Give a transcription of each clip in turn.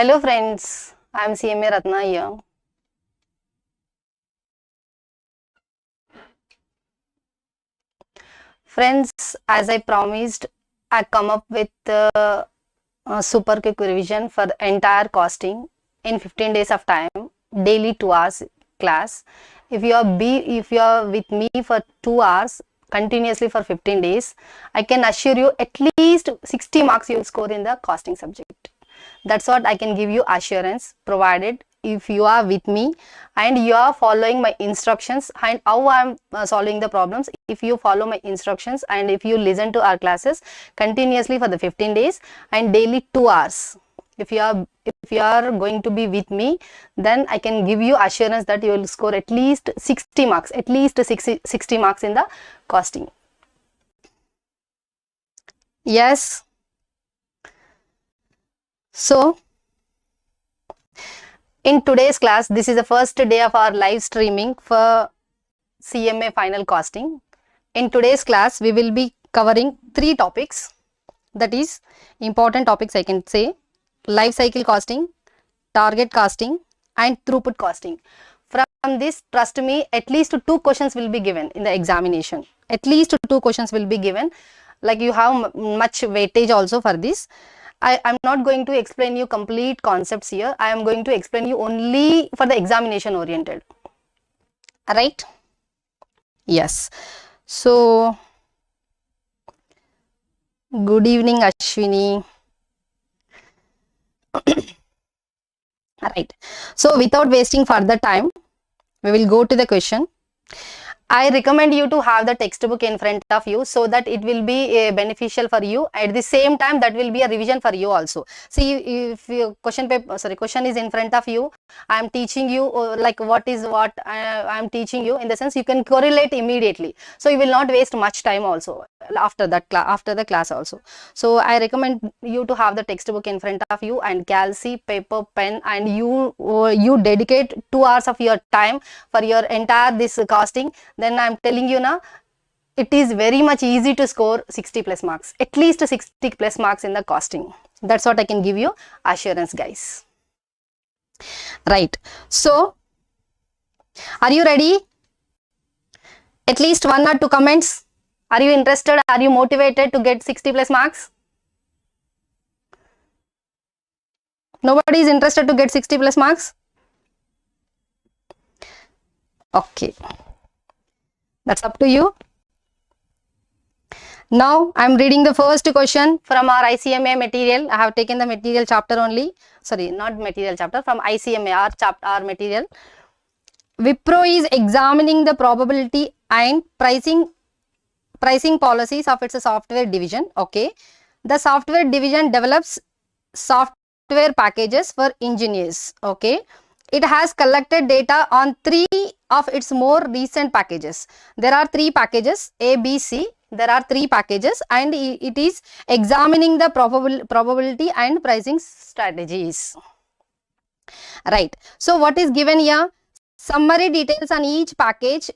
Hello friends, I am CMA Rathna here. Friends, as I promised, I come up with a super quick revision for the entire costing in 15 days of time, daily 2 hours class. If you are with me for 2 hours continuously for 15 days, I can assure you at least 60 marks you will score in the costing subject. That's what I can give you assurance, provided if you are with me and you are following my instructions and how I am solving the problems. If you follow my instructions and if you listen to our classes continuously for the 15 days and daily 2 hours, if you are going to be with me, then I can give you assurance that you will score at least 60 marks, at least 60 marks in the costing. Yes. So in today's class, this is the first day of our live streaming for CMA final costing. In today's class, we will be covering 3 topics, that is important topics I can say: life cycle costing, target costing and throughput costing. From this, trust me, at least 2 questions will be given in the examination. At least 2 questions will be given, like you have much weightage also for this. I am not going to explain you complete concepts here. I am going to explain you only for the examination oriented. Right? Yes. So, good evening, Ashwini. Right. So, without wasting further time, we will go to the question. I recommend you to have the textbook in front of you so that it will be beneficial for you. At the same time, that will be a revision for you also. See, if your question is in front of you, I am teaching you like what I am teaching you. In the sense, you can correlate immediately. So you will not waste much time also after the class also. So I recommend you to have the textbook in front of you and calci, paper, pen, and you dedicate 2 hours of your time for your entire this costing. Then I am telling you now, it is very much easy to score 60 plus marks, at least 60 plus marks in the costing. That's what I can give you assurance, guys. Right. So, are you ready? At least 1 or 2 comments. Are you interested? Are you motivated to get 60 plus marks? Nobody is interested to get 60 plus marks? Okay. That's up to you. Now I am reading the first question from our ICMA material. I have taken the material chapter only. Sorry, not material chapter, from ICMA, our material. Wipro is examining the probability and pricing policies of its software division. Okay. The software division develops software packages for engineers. Okay. It has collected data on 3 of its more recent packages. There are 3 packages, A, B, C. There are 3 packages and it is examining the probability and pricing strategies. Right. So what is given here? Summary details on each package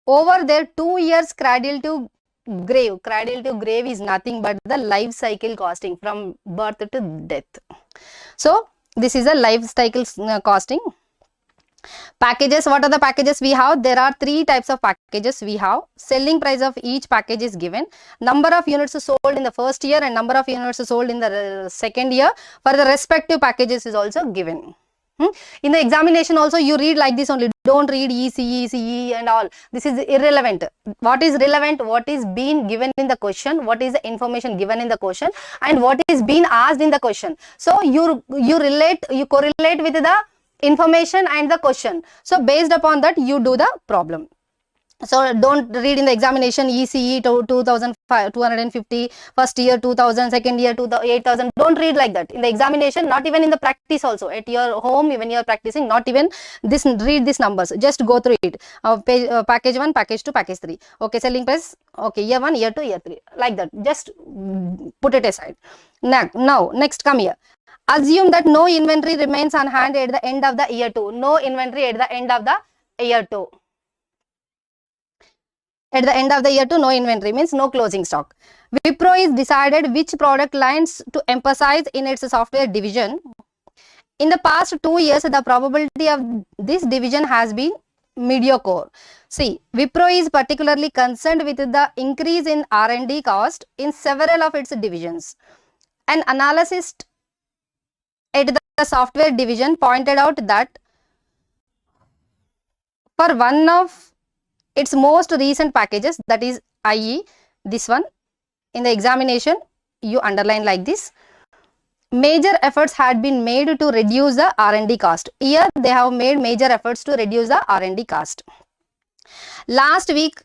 over their 2 years cradle to grave. Cradle to grave is nothing but the life cycle costing from birth to death. So this is a life cycle costing. Packages, what are the packages we have? There are 3 types of packages we have. Selling price of each package is given. Number of units sold in the first year and number of units sold in the second year for the respective packages is also given. In the examination also you read like this only. Don't read ECE, CE and all. This is irrelevant. What is relevant? What is being given in the question? What is the information given in the question? And what is being asked in the question? So you correlate with the information and the question. So based upon that you do the problem. So don't read in the examination ECE 250, first year 2000, second year 8000. Don't read like that in the examination, not even in the practice also. At your home, even you are practicing, not even this, read these numbers. Just go through it. Package 1, package 2, package 3. Okay, selling price. Okay, year 1, year 2, year 3. Like that. Just put it aside. Now, next come here. Assume that no inventory remains on hand at the end of the year 2. No inventory at the end of the year 2. At the end of the year 2, no inventory means no closing stock. Wipro is decided which product lines to emphasize in its software division. In the past 2 years, the probability of this division has been mediocre. See, Wipro is particularly concerned with the increase in R&D cost in several of its divisions. An analyst at the software division pointed out that for one of its most recent packages, that is IE, this one, in the examination, you underline like this. Major efforts had been made to reduce the R&D cost. Here they have made major efforts to reduce the R&D cost. Last week,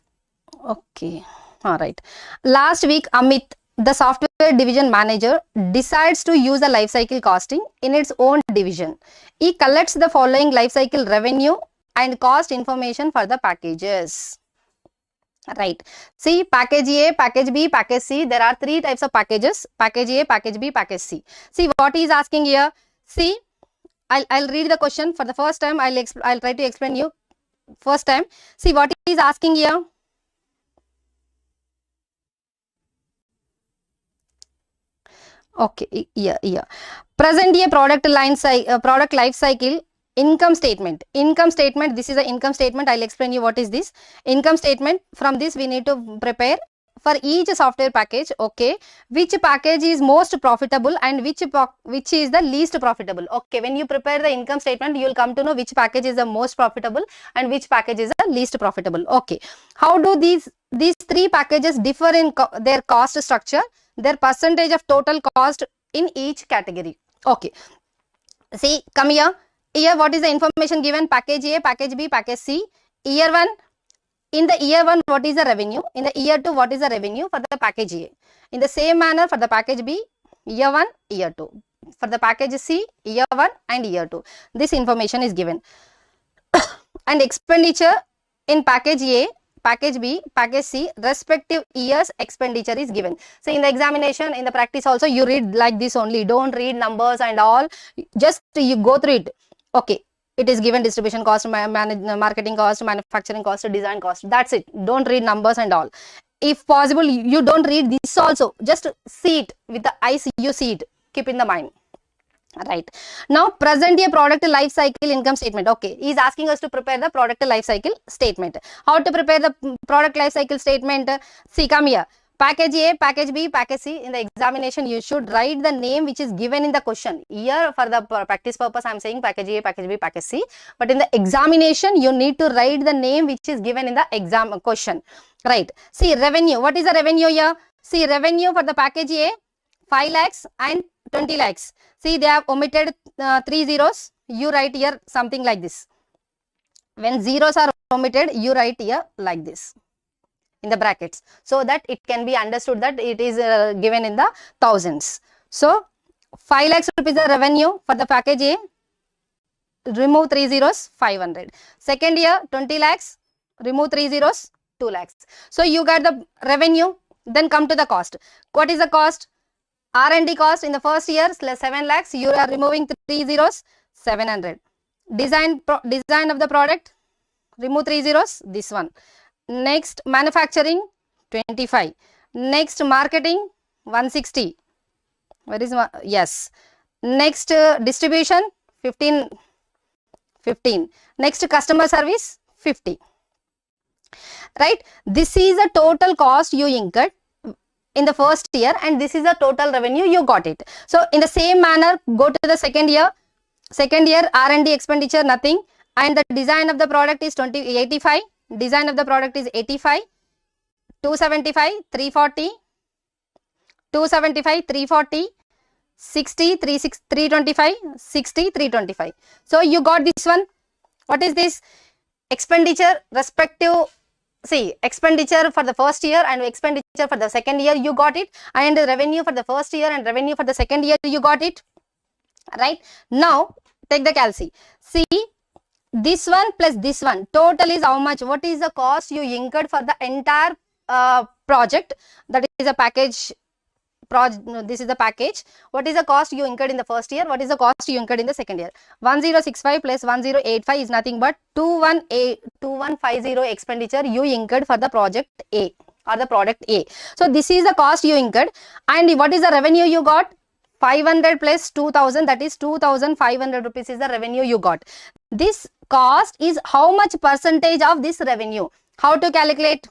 okay, alright. Last week, Amit, the software division manager, decides to use the life cycle costing in its own division. He collects the following life cycle revenue and cost information for the packages. Right. See, package A, package B, package C. There are 3 types of packages: package A, package B, package C. See what he is asking here. See, I'll read the question for the first time. I'll try to explain you first time. See what he is asking here. Okay, yeah. Present a product life cycle. Income statement. This is the income statement. I'll explain you what is this. Income statement. From this we need to prepare for each software package. Okay. Which package is most profitable and which is the least profitable. Okay. When you prepare the income statement, you will come to know which package is the most profitable and which package is the least profitable. Okay. How do these 3 packages differ in their cost structure, their percentage of total cost in each category? Okay. See, come here. Here what is the information given? Package A, package B, package C. Year 1, in the year 1 what is the revenue? In the year 2 what is the revenue for the package A? In the same manner for the package B, year 1, year 2. For the package C, year 1 and year 2. This information is given. And expenditure in package A, package B, package C, respective years expenditure is given. So in the examination, in the practice also, you read like this only. Don't read numbers and all. Just you go through it. Okay, it is given distribution cost, marketing cost, manufacturing cost, design cost. That's it. Don't read numbers and all. If possible, you don't read this also. Just see it with the eyes. You see it. Keep in the mind. Right. Now, present a product life cycle income statement. Okay, he is asking us to prepare the product life cycle statement. How to prepare the product life cycle statement? See, come here. Package A, package B, package C. In the examination, you should write the name which is given in the question. Here, for the practice purpose, I am saying package A, package B, package C. But in the examination, you need to write the name which is given in the exam question. Right. See, revenue. What is the revenue here? See, revenue for the package A, 5 lakhs and 20 lakhs. See, they have omitted 3 zeros. You write here something like this. When zeros are omitted, you write here like this in the brackets, so that it can be understood that it is given in the thousands. So 5 lakhs rupees the revenue for the package A. Remove 3 zeros, 500. Second year, 20 lakhs. Remove 3 zeros, 2 lakhs. So you got the revenue. Then come to the cost. What is the cost? R&D cost in the first year, 7 lakhs. You are removing 3 zeros, 700. Design of the product. Remove 3 zeros. This one. Next, manufacturing, 25. Next, marketing, 160. Where is my, yes. Next, distribution, 15. Next, customer service, 50. Right? This is the total cost you incurred in the first year, and this is the total revenue you got it. So, in the same manner, go to the second year. Second year, R&D expenditure, nothing. And the design of the product is 85. Design of the product is 85, 275, 340, 275, 340, 60, 325, 60, 325. So you got this one. What is this? Expenditure respective, see, expenditure for the first year and expenditure for the second year, you got it. And revenue for the first year and revenue for the second year, you got it. Right? Now, take the calci. See, this one plus this one, total is how much? What is the cost you incurred for the entire project? That is a package. This is the package. What is the cost you incurred in the first year? What is the cost you incurred in the second year? 1065 plus 1085 is nothing but 2150 expenditure you incurred for the project A or the product A. So this is the cost you incurred. And what is the revenue you got? 500 plus 2000, that is 2500 rupees is the revenue you got. This cost is how much percentage of this revenue. How to calculate?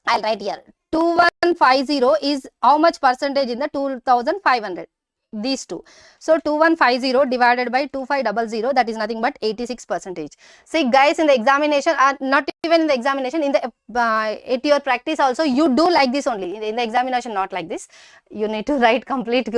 I'll write here. 2150 is how much percentage in the 2500. These two. So 2150 divided by 2500, that is nothing but 86 percentage. See guys, in the examination, not even in the examination, in the at your practice also, you do like this only. In the examination, not like this. You need to write complete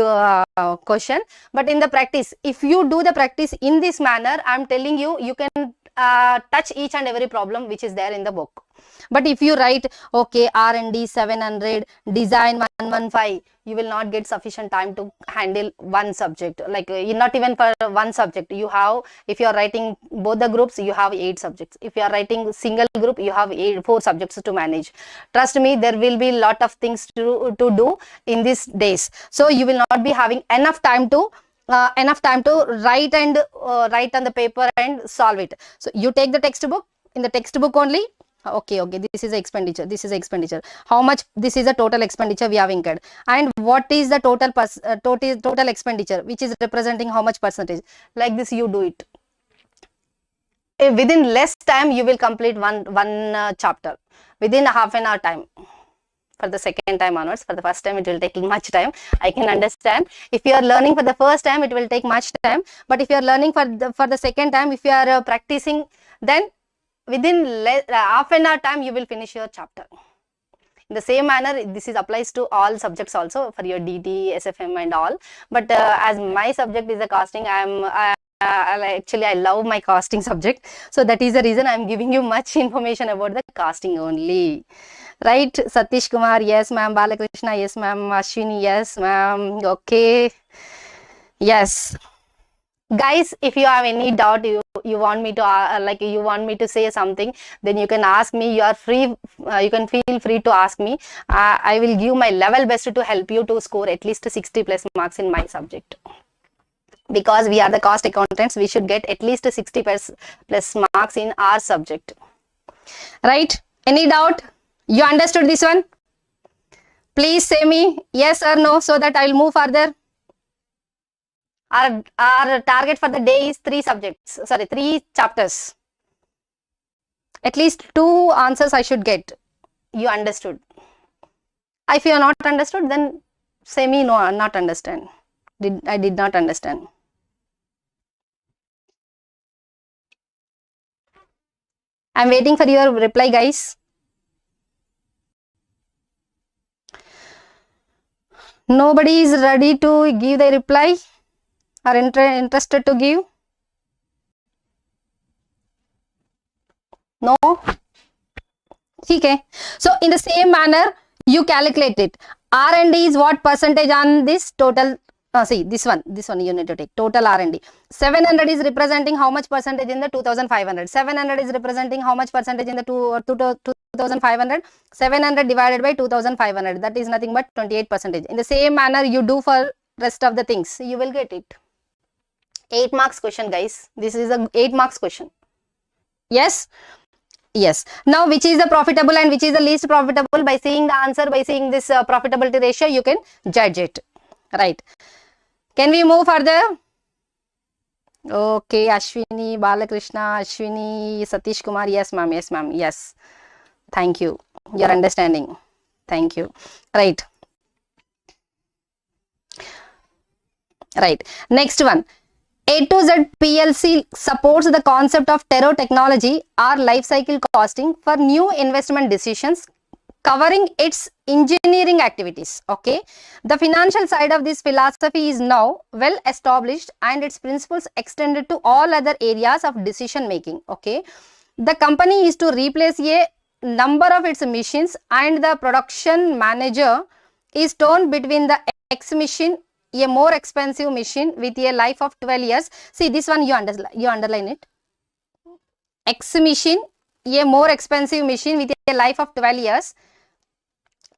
question. But in the practice, if you do the practice in this manner, I am telling you, you can touch each and every problem which is there in the book. But if you write, okay, R&D 700, design 115, you will not get sufficient time to handle one subject. Like not even for one subject, you have, if you are writing both the groups, you have 8 subjects. If you are writing single group, you have 4 subjects to manage. Trust me, there will be lot of things to do in these days. So you will not be having enough time to write and write on the paper and solve it. So you take the textbook. In the textbook only, okay, this is expenditure, this is expenditure, how much, this is the total expenditure we have incurred, and what is the total expenditure which is representing how much percentage. Like this you do it. Within less time you will complete one chapter within half an hour time. For the second time onwards, for the first time it will take much time, I can understand. If you are learning for the first time, it will take much time, but if you are learning for the second time, if you are practicing, then within half an hour time you will finish your chapter. In the same manner, this is applies to all subjects also, for your DT, SFM and all. But as my subject is the costing, actually I love my costing subject, so that is the reason I am giving you much information about the costing only. Right, Satish Kumar, yes ma'am. Balakrishna, yes ma'am. Ashwini, yes ma'am. Okay, yes. Guys, if you have any doubt, you want me to you want me to say something, then you can ask me. You are free. You can feel free to ask me. I will give my level best to help you to score at least 60 plus marks in my subject. Because we are the cost accountants, we should get at least 60 plus marks in our subject. Right? Any doubt? You understood this one? Please say me yes or no, so that I will move further. Our target for the day is 3 chapters. At least 2 answers I should get. You understood? If you are not understood, then say me no, not understand. I did not understand. I am waiting for your reply, guys. Nobody is ready to give the reply or interested to give? No? Okay. So in the same manner, you calculate it. R&D is what percentage on this total? See, this one you need to take total R&D. 700 is representing how much percentage in the 2500. 700 is representing how much percentage in the 2500. 700 divided by 2500, that is nothing but 28 percentage. In the same manner you do for rest of the things, you will get it. 8 marks question, guys. This is a 8 marks question. Yes? Yes. Now, which is the profitable and which is the least profitable? By seeing the answer, by seeing this profitability ratio, you can judge it. Right. Can we move further? Okay, Ashwini, Balakrishna, Ashwini, Satish Kumar. Yes, ma'am. Yes, ma'am. Yes. Thank you. Your understanding. Thank you. Right. Right. Next one. A to Z PLC supports the concept of Terro technology or life cycle costing for new investment decisions, covering its engineering activities. Okay, the financial side of this philosophy is now well established and its principles extended to all other areas of decision making. Okay, the company is to replace a number of its machines, and the production manager is torn between the X machine, a more expensive machine with a life of 12 years. See, this one you underline it. X machine, a more expensive machine with a life of 12 years,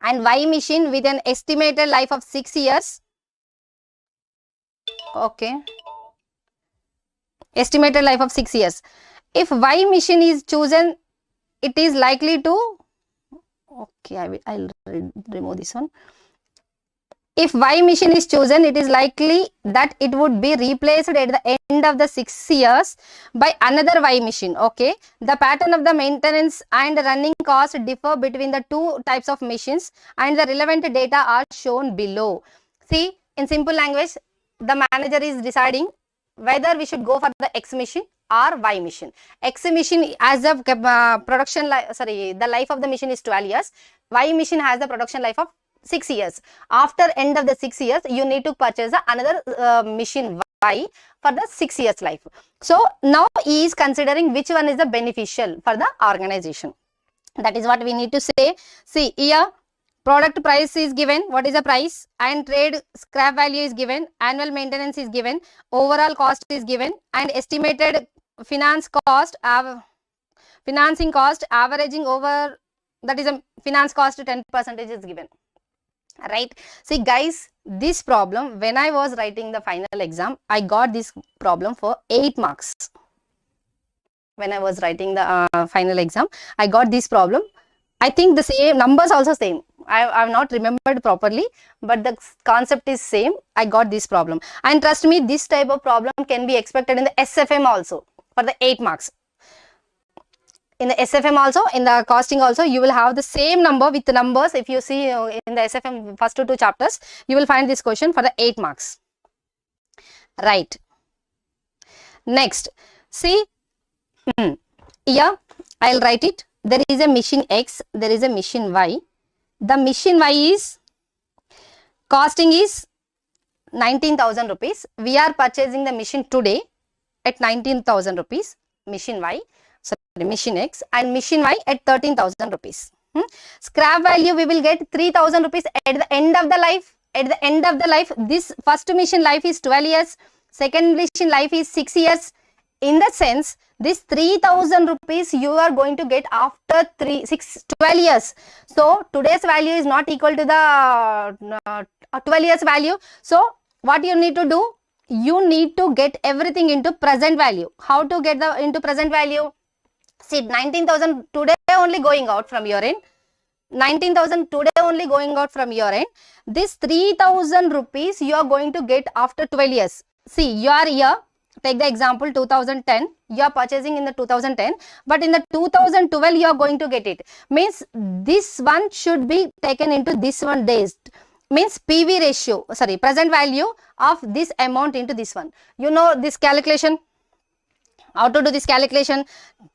and Y machine with an estimated life of 6 years. Okay. Estimated life of 6 years. If Y machine is chosen, it is likely to, okay, I'll remove this one. If Y machine is chosen, it is likely that it would be replaced at the end of the 6 years by another Y machine. Okay. The pattern of the maintenance and running cost differ between the two types of machines and the relevant data are shown below. See, in simple language, the manager is deciding whether we should go for the X machine or Y machine. X machine as the production the life of the machine is 12 years. Y machine has the production life of 6 years. After end of the 6 years, you need to purchase another machine Y for the 6 years life. So now he is considering which one is the beneficial for the organization. That is what we need to say. See here, product price is given, what is the price, and trade scrap value is given, annual maintenance is given, overall cost is given, and estimated financing cost averaging over, that is a finance cost 10% is given. Right. See guys, this problem, when I was writing the final exam, I got this problem for 8 marks. When I was writing the final exam, I got this problem. I think the same numbers also same. I have not remembered properly, but the concept is same. I got this problem, and trust me, this type of problem can be expected in the SFM also for the 8 marks. In the SFM also, in the costing also, you will have the same number with the numbers. If you see in the SFM first two chapters, you will find this question for the 8 marks. Right. Next, see, here I will write it. There is a machine X, there is a machine Y. The machine Y is, costing is 19,000 rupees. We are purchasing the machine today at 19,000 rupees, machine Y. Sorry, machine X, and machine Y at 13,000 rupees. Scrap value we will get 3,000 rupees at the end of the life. At the end of the life, this first machine life is 12 years, second machine life is 6 years. In that sense, this 3,000 rupees you are going to get after 12 years. So today's value is not equal to the 12 years value. So what you need to do? You need to get everything into present value. How to get the into present value? See, 19,000 today only going out from your end. 19,000 today only going out from your end. This 3,000 rupees you are going to get after 12 years. See, you are here. Take the example 2010. You are purchasing in the 2010, but in the 2012 you are going to get it. Means this one should be taken into this one days. Means PV ratio, sorry, present value of this amount into this one. You know this calculation. How to do this calculation?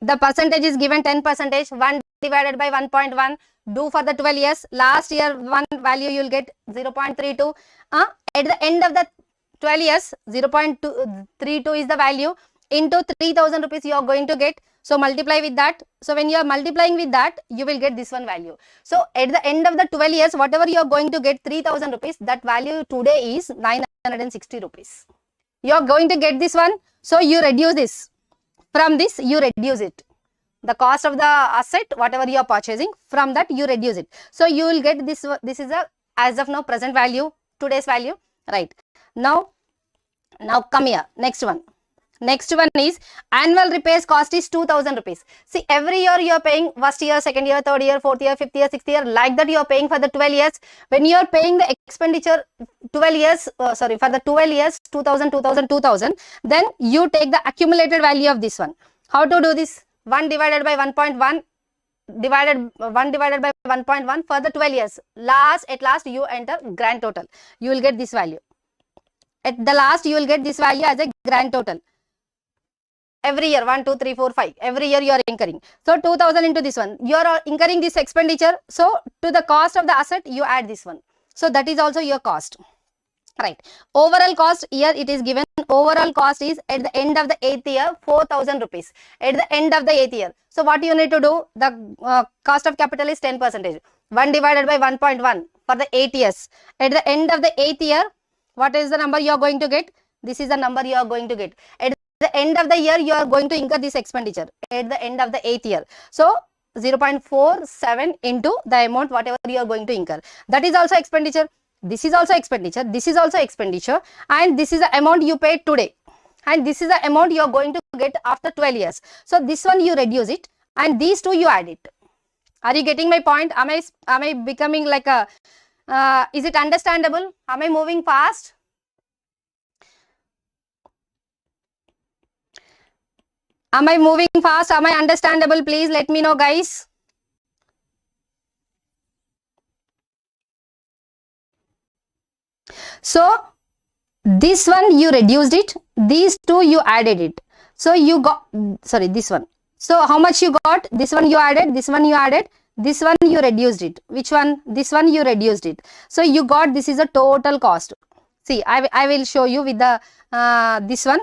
The percentage is given 10%, 1 divided by 1.1. Do for the 12 years. Last year, one value you will get 0.32. At the end of the 12 years, 0.32 is the value. Into 3,000 rupees you are going to get. So multiply with that. So when you are multiplying with that, you will get this one value. So at the end of the 12 years, whatever you are going to get 3,000 rupees, that value today is 960 rupees. You are going to get this one. So you reduce this. From this, you reduce it. The cost of the asset, whatever you are purchasing, from that you reduce it. So you will get this. This is a as of now present value, today's value, right? Now come here. Next one. Next one is annual repairs cost is 2,000 rupees. See, every year you are paying first year, second year, third year, fourth year, fifth year, sixth year, like that you are paying for the 12 years. When you are paying the expenditure 12 years, for the 12 years, 2,000, 2,000, 2,000, then you take the accumulated value of this one. How to do this? 1 divided by 1.1 divided 1 divided by 1.1 for the 12 years. At last you enter grand total. You will get this value. At the last you will get this value as a grand total. Every year 1, 2, 3, 4, 5. Every year you are incurring. So 2,000 into this one. You are incurring this expenditure. So to the cost of the asset you add this one. So that is also your cost. Right. Overall cost here it is given. Overall cost is at the end of the 8th year 4,000 rupees. At the end of the 8th year. So what you need to do? The cost of capital is 10%. 1 divided by 1.1 for the 8 years. At the end of the 8th year, what is the number you are going to get? This is the number you are going to get. At the end of the year, you are going to incur this expenditure at the end of the 8th year. So 0.47 into the amount whatever you are going to incur. That is also expenditure. This is also expenditure. This is also expenditure. And this is the amount you paid today. And this is the amount you are going to get after 12 years. So this one you reduce it. And these two you add it. Are you getting my point? Am I becoming like a Is it understandable? Am I moving fast? Am I moving fast? Am I understandable? Please let me know, guys. So this one you reduced it, these two you added it. So you got, sorry, this one. So how much you got? This one you added, this one you added, this one you reduced it. Which one? This one you reduced it. So you got, this is a total cost. See, I will show you with the this one.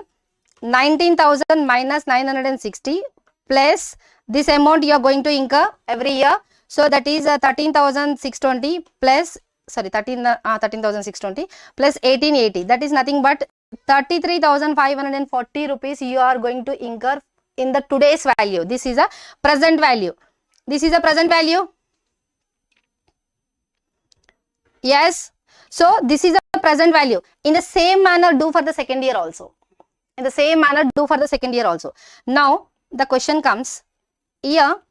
19,000 minus 960 plus this amount you are going to incur every year. So that is 13,620 plus, sorry, 13,620 plus 1880. That is nothing but 33,540 rupees you are going to incur in the today's value. This is a present value. This is a present value. Yes. So this is a present value. In the same manner, do for the second year also. In the same manner, do for the second year also. Now, the question comes, here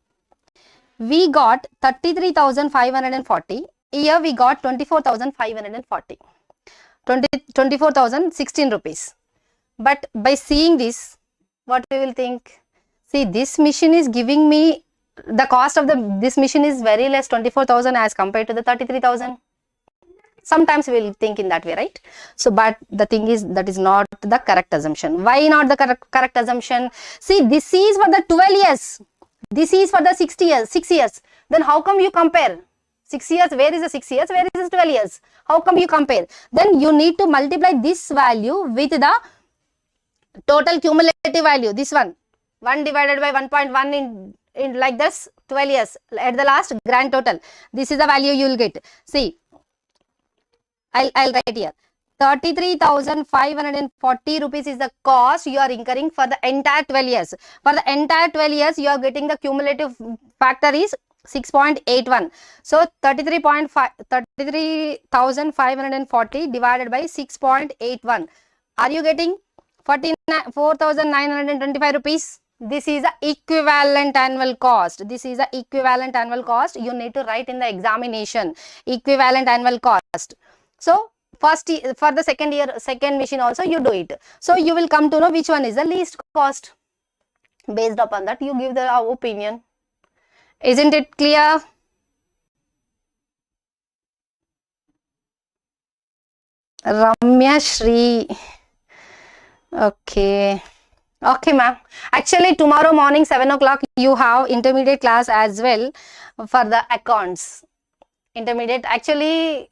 we got 33,540, here we got 24,540, 24,016 rupees. But by seeing this, what we will think? See, this machine is giving me, the cost of this machine is very less, 24,000 as compared to the 33,000. Sometimes we will think in that way, right? So, but the thing is, that is not the correct assumption. Why not the correct assumption? See, this is for the 12 years. This is for the 6 years. Then how come you compare? 6 years, where is the 6 years? Where is the 12 years? How come you compare? Then you need to multiply this value with the total cumulative value. This one. 1 divided by 1.1 in like this, 12 years. At the last, grand total. This is the value you will get. See, I'll write here. 33,540 rupees is the cost you are incurring for the entire 12 years. For the entire 12 years, you are getting the cumulative factor is 6.81. So 33,540 divided by 6.81. Are you getting 4,925 rupees? This is the equivalent annual cost. This is the equivalent annual cost. You need to write in the examination. Equivalent annual cost. So first, for the second year, second machine also you do it. So you will come to know which one is the least cost. Based upon that, you give the opinion. Isn't it clear? Ramya Shri. Okay. Okay, ma'am. Actually, tomorrow morning 7 o'clock you have intermediate class as well for the accounts. Intermediate. Actually,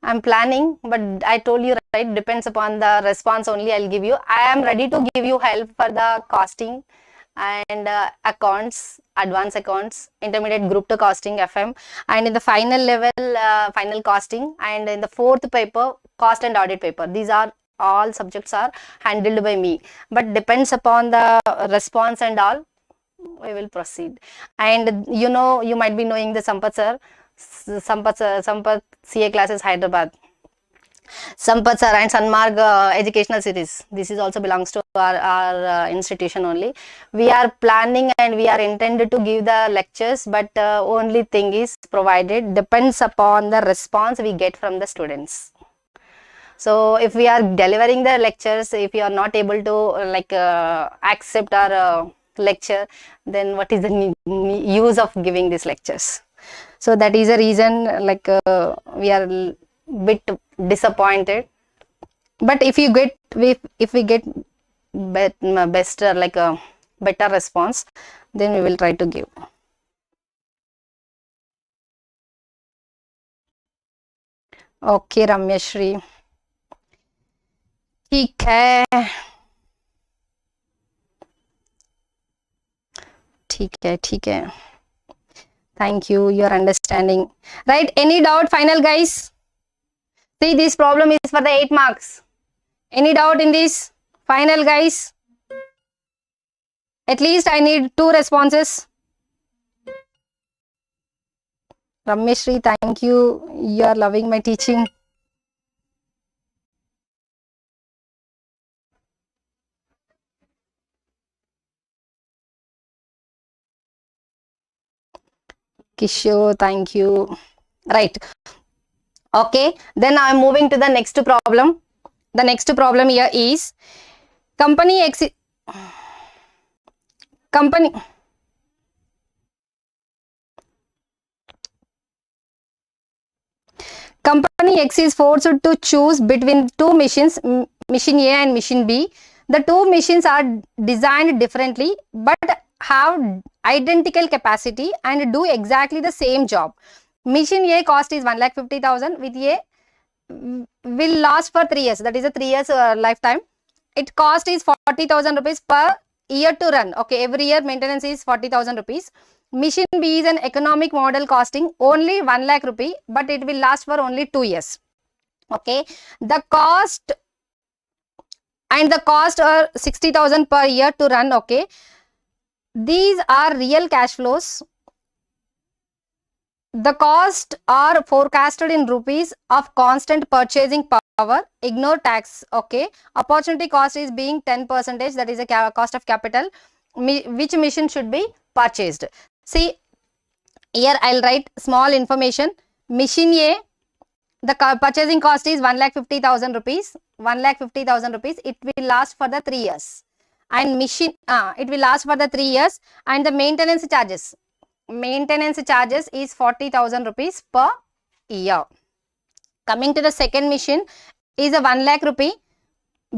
I'm planning, but I told you, right, depends upon the response only I'll give you. I am ready to give you help for the costing and accounts, advanced accounts, intermediate group 2 costing FM, and in the final level, final costing, and in the fourth paper, cost and audit paper. These are all subjects are handled by me, but depends upon the response and all, we will proceed. And you know, you might be knowing the Sampath sir. Sampath CA classes Hyderabad. Sampath sir and Sanmarg educational series. This is also belongs to our institution only. We are planning and we are intended to give the lectures, but only thing is provided depends upon the response we get from the students. So if we are delivering the lectures, if you are not able to accept our lecture, then what is the use of giving these lectures? So that is a reason we are bit disappointed. But if you get, if we get best a better response, then we will try to give. Okay, Ramya Shri. ठीक है, ठीक है. Thank you, your understanding. Right, any doubt final, guys? See, this problem is for the 8 marks. Any doubt in this final, guys? At least I need 2 responses. Rameshri, thank you. You are loving my teaching. Kishore, thank you. right? Okay, then I am moving to the next problem. The next problem here is company company company X is forced to choose between two machines, machine A and machine B. The two machines are designed differently but have identical capacity and do exactly the same job. Machine A cost is 1,50,000 with A will last for 3 years. That is a 3 years lifetime. It cost is 40,000 rupees per year to run. Okay, every year maintenance is 40,000 rupees. Machine B is an economic model costing only 1 lakh rupee, but it will last for only 2 years. Okay, the cost are 60,000 per year to run. Okay, these are real cash flows. The cost are forecasted in rupees of constant purchasing power. Ignore tax. Okay, opportunity cost is being 10%. That is a cost of capital. Which machine should be purchased? See, here I'll write small information. Machine A, the purchasing cost is 1,50,000 rupees. 1,50,000 rupees. It will last for the 3 years. And machine, it will last for the 3 years. And the maintenance charges is 40,000 rupees per year. Coming to the second machine is a 1 lakh rupee.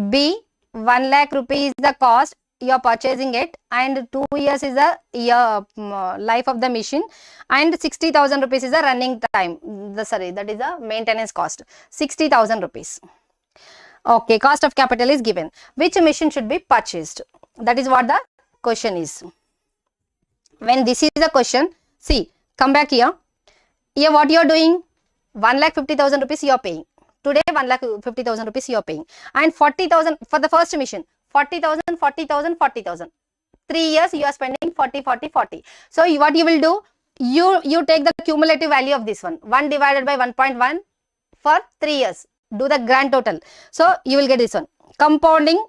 B, 1 lakh rupee is the cost you are purchasing it, and 2 years is the year life of the machine, and 60,000 rupees is the running time. That is the maintenance cost. 60,000 rupees. Okay, cost of capital is given. Which machine should be purchased? That is what the question is. When this is a question, see, come back here. Here what you are doing? 1,50,000 rupees you are paying. Today 1,50,000 rupees you are paying. And 40,000 for the first mission. 40,000, 40,000, 40,000. 3 years you are spending 40, 40, 40. So what you will do? You take the cumulative value of this one. 1 divided by 1.1 for 3 years. Do the grand total. So you will get this one. Compounding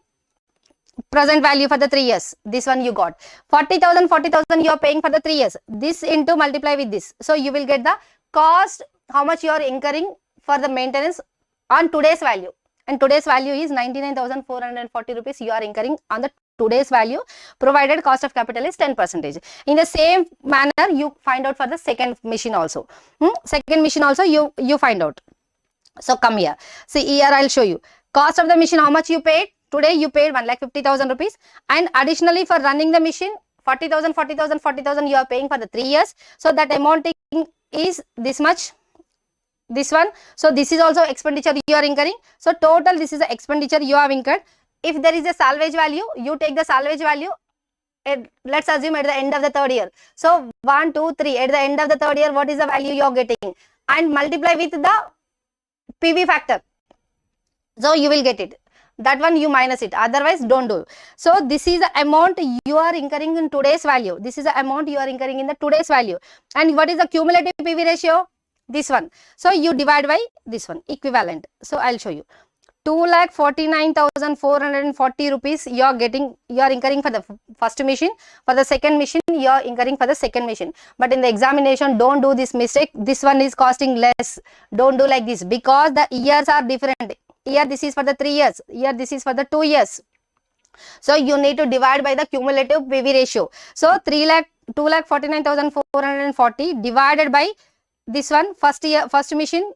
present value for the 3 years. This one you got. 40,000, 40,000 you are paying for the 3 years. This into multiply with this. So you will get the cost, how much you are incurring for the maintenance on today's value. And today's value is 99,440 rupees you are incurring on the today's value, provided cost of capital is 10%. In the same manner, you find out for the second machine also. Second machine also you find out. So come here. See here I'll show you. Cost of the machine, how much you paid? Today you paid 1,50,000 rupees, and additionally for running the machine 40,000, 40,000, 40,000 you are paying for the 3 years. So that amount is this much. This one. So this is also expenditure you are incurring. So total this is the expenditure you have incurred. If there is a salvage value, you take the salvage value. Let's assume at the end of the third year. So 1, 2, 3. At the end of the third year, what is the value you are getting? And multiply with the PV factor. So you will get it. That one you minus it. Otherwise, don't do. So this is the amount you are incurring in today's value. This is the amount you are incurring in the today's value. And what is the cumulative PV ratio? This one. So you divide by this one, equivalent. So I'll show you. 2,49,440 rupees you are incurring for the first machine. For the second machine, you are incurring for the second machine. But in the examination, don't do this mistake. This one is costing less. Don't do like this, because the years are different. Here this is for the 3 years. Here this is for the 2 years. So you need to divide by the cumulative PV ratio. So 2,49,440 divided by this one, first machine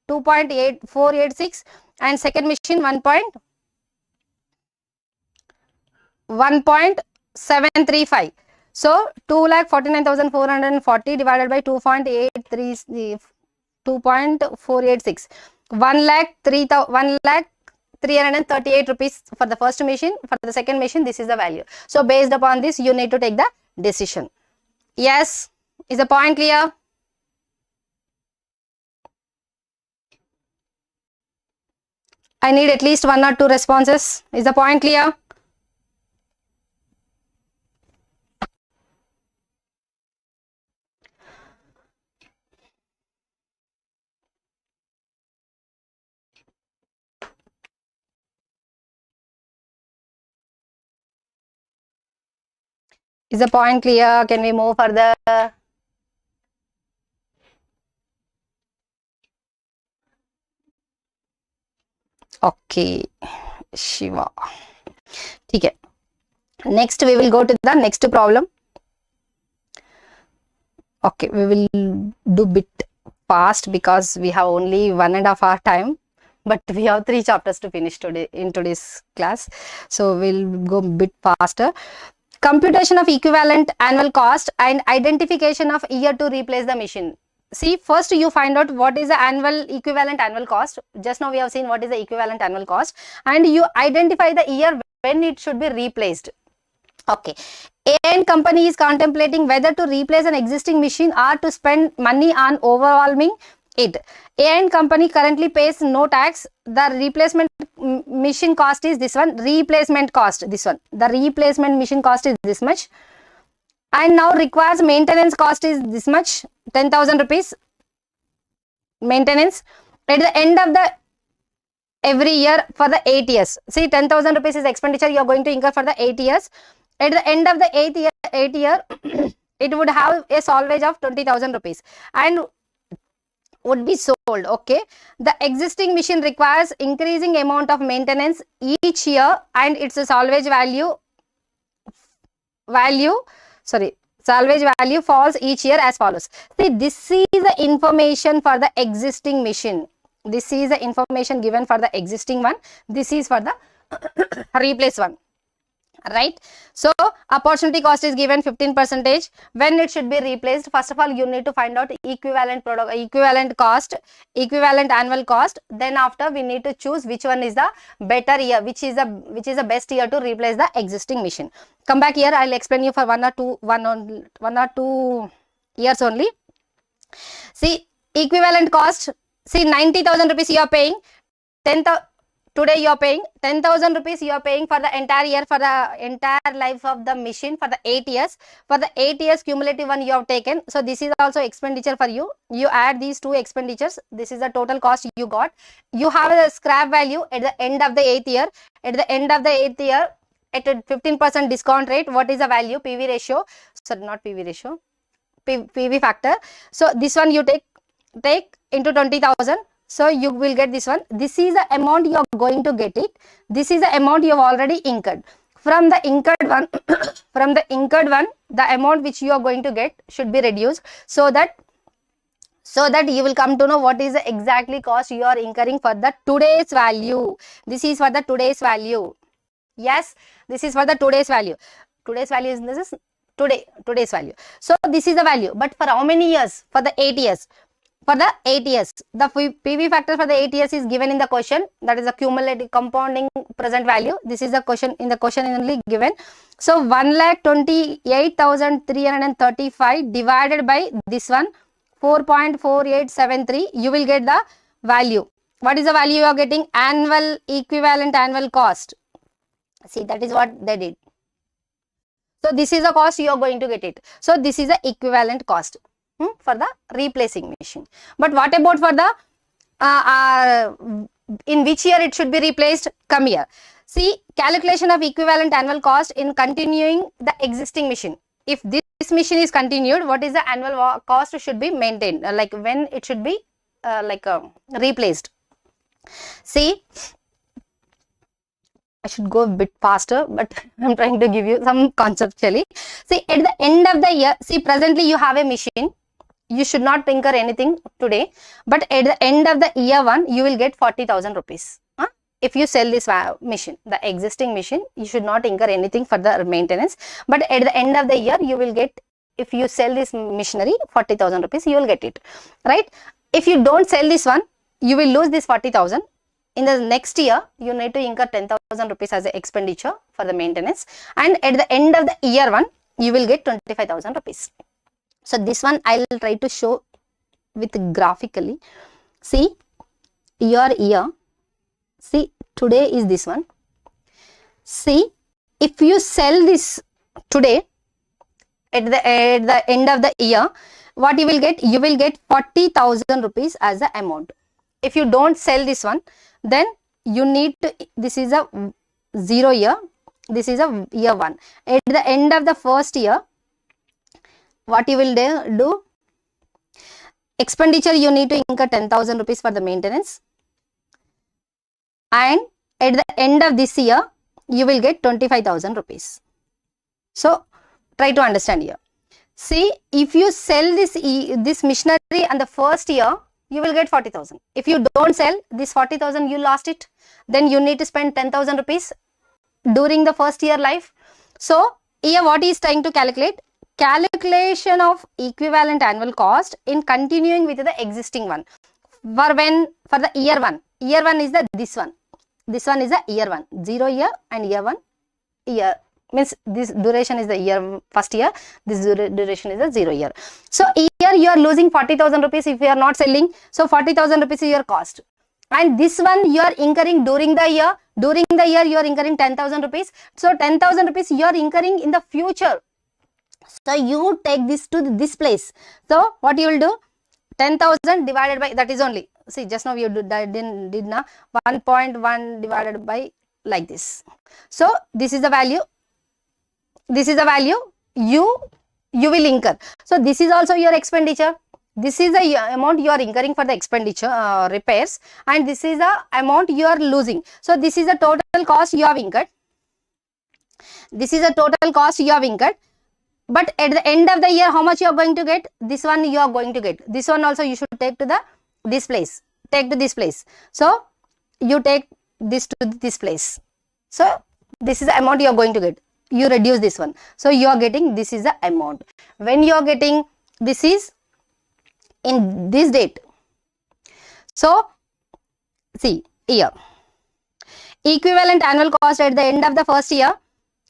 2.8486 and second machine 1.735. So 2,49,440 divided by 2.486. 1,338 rupees for the first machine. For the second machine, this is the value. So based upon this, you need to take the decision. Yes, is the point clear? I need at least 1 or 2 responses. Is the point clear? Is the point clear? Can we move further? Okay, Shiva. Okay. Next we will go to the next problem. Okay, we will do bit fast because we have only 1.5 hour time, but we have 3 chapters to finish today in today's class, so we'll go bit faster. Computation of equivalent annual cost and identification of year to replace the machine. See, first you find out what is the equivalent annual cost. Just now we have seen what is the equivalent annual cost, and you identify the year when it should be replaced. Okay, A company is contemplating whether to replace an existing machine or to spend money on overhauling it. A company currently pays no tax. The replacement machine cost is this one. Replacement cost, this one. The replacement machine cost is this much. And now requires maintenance cost is this much, 10,000 rupees. Maintenance at the end of the every year for the 8 years. See, 10,000 rupees is expenditure you are going to incur for the 8 years. At the end of the 8th year, it would have a salvage of 20,000 rupees and would be sold. Okay, the existing machine requires increasing amount of maintenance each year, and its salvage value falls each year as follows. See, this is the information for the existing machine. This is the information given for the existing one. This is for the replace one. Right, so opportunity cost is given 15%. When it should be replaced, first of all you need to find out equivalent cost, equivalent annual cost. Then after we need to choose which one is the better year, which is the best year to replace the existing machine. Come back here, I'll explain you for one or two years only. See, equivalent cost. See, 90,000 rupees you are paying. Today you are paying 10,000 rupees. You are paying for the entire year, for the entire life of the machine, for the 8 years. For the 8 years cumulative one you have taken. So this is also expenditure for you. You add these two expenditures. This is the total cost you got. You have a scrap value at the end of the 8th year. At the end of the 8th year, at a 15% discount rate, what is the value? PV ratio. Sorry, not PV ratio. PV factor. So this one you take into 20,000. So you will get this one. This is the amount you are going to get it. This is the amount you have already incurred. From the incurred one, the amount which you are going to get should be reduced, so that you will come to know what is the exactly cost you are incurring for the today's value. This is for the today's value. Yes, this is for the today's value. Today's value is this is today's value. So this is the value. But for how many years? For the 8 years. For the 8 years, the PV factor for the 8 years is given in the question. That is the cumulative compounding present value. This is the question in the question only given. So 1,28,335 divided by this one, 4.4873. You will get the value. What is the value you are getting? Annual equivalent annual cost. See, that is what they did. So this is the cost you are going to get it. So this is the equivalent cost for the replacing machine. But what about for the in which year it should be replaced? Come here. See, calculation of equivalent annual cost in continuing the existing machine. If this machine is continued, what is the annual cost should be maintained? Like when it should be replaced. See, I should go a bit faster, but I'm trying to give you some conceptually. See, at the end of the year, see, presently you have a machine. You should not incur anything today, but at the end of the year one, you will get 40,000 rupees. If you sell this machine, the existing machine, you should not incur anything for the maintenance. But at the end of the year, you will get, if you sell this machinery, 40,000 rupees, you will get it, right? If you don't sell this one, you will lose this 40,000. In the next year, you need to incur 10,000 rupees as an expenditure for the maintenance. And at the end of the year one, you will get 25,000 rupees. So this one I will try to show with graphically. See, your year. See, today is this one. See, if you sell this today, at the end of the year, what you will get? You will get 40,000 rupees as the amount. If you don't sell this one, then you need to, this is a 0 year, this is a year 1. At the end of the first year, what you will do? Expenditure, you need to incur 10,000 rupees for the maintenance. and at the end of this year you will get 25,000 rupees. So try to understand here. See, if you sell this machinery in the first year, you will get 40,000. If you don't sell this 40,000, you lost it. Then you need to spend 10,000 rupees during the first year life. So here what he is trying to calculate? Calculation of equivalent annual cost in continuing with the existing one. For the year 1. Year 1 is this one. This one is the year 1. 0 year and year 1 year. Means this duration is the year, first year, this duration is the 0 year. So here you are losing 40,000 rupees if you are not selling. So 40,000 rupees is your cost. And this one you are incurring during the year. During the year you are incurring 10,000 rupees. So 10,000 rupees you are incurring in the future. So you take this to this place. So what you will do? 10,000 divided by, that is only, see just now you did now 1.1 divided by like this. So this is the value. This is the value you will incur. So this is also your expenditure. This is the amount you are incurring for the expenditure repairs, and this is the amount you are losing. So this is the total cost you have incurred. This is the total cost you have incurred. But at the end of the year, how much you are going to get? This one you are going to get. This one also you should take to this place. Take to this place. So you take this to this place. So this is the amount you are going to get. You reduce this one. So you are getting, this is the amount. When you are getting, this is in this date. So see here. Equivalent annual cost at the end of the first year.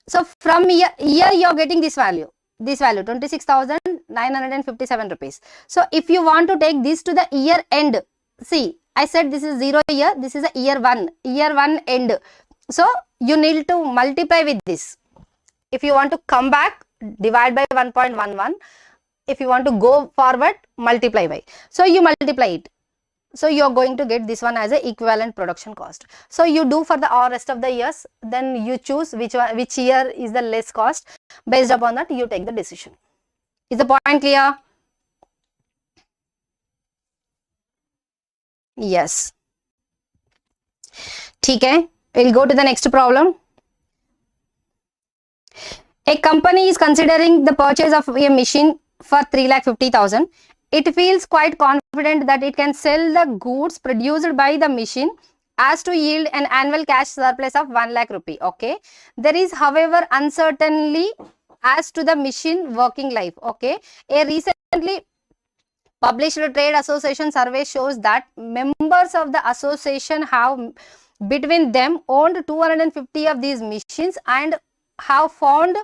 So from here you are getting this value. This value 26,957 rupees. So if you want to take this to the year end, see I said this is 0 year, this is a year 1 end. So you need to multiply with this. If you want to come back, divide by 1.11. If you want to go forward, multiply by. So you multiply it. So you are going to get this one as a equivalent production cost. So you do for the rest of the years, then you choose which year is the less cost. Based upon that, you take the decision. Is the point clear? Yes. Okay. We'll go to the next problem. A company is considering the purchase of a machine for 3,50,000. It feels quite confident that it can sell the goods produced by the machine as to yield an annual cash surplus of 1 lakh rupee. Okay. There is, however, uncertainty as to the machine working life. Okay. A recently published trade association survey shows that members of the association have between them owned 250 of these machines and have found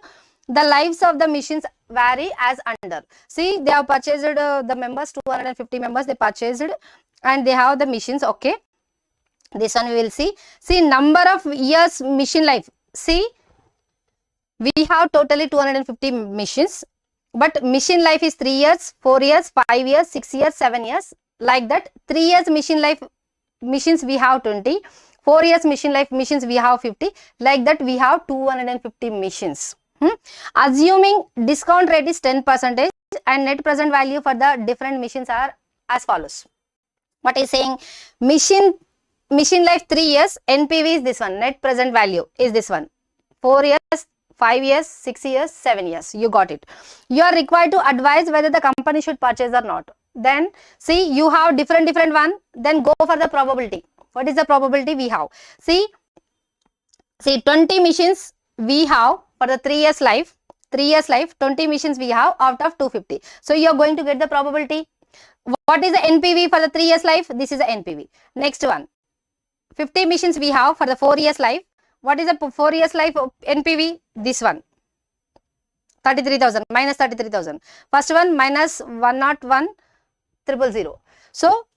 the lives of the machines vary as under. See, they have purchased the members, 250 members they purchased, and they have the machines. Okay, this one we will see. See, number of years machine life. See, we have totally 250 machines, but machine life is 3 years, 4 years, 5 years, 6 years, 7 years, like that. 3 years machine life machines we have 20, 4 years machine life machines we have 50, like that we have 250 machines. Assuming discount rate is 10% and net present value for the different machines are as follows. What is saying? Machine life 3 years, NPV is this one, net present value is this one. 4 years, 5 years, 6 years, 7 years. You got it. You are required to advise whether the company should purchase or not. Then see, you have different one. Then go for the probability. What is the probability we have? See 20 machines we have for the 3 years life. 20 machines we have out of 250. So you are going to get the probability. What is the NPV for the 3 years life? This is the NPV. Next one. 50 machines we have for the 4 years life. What is the 4 years life NPV? This one. 33,000 minus 33,000. First one minus 101,000. So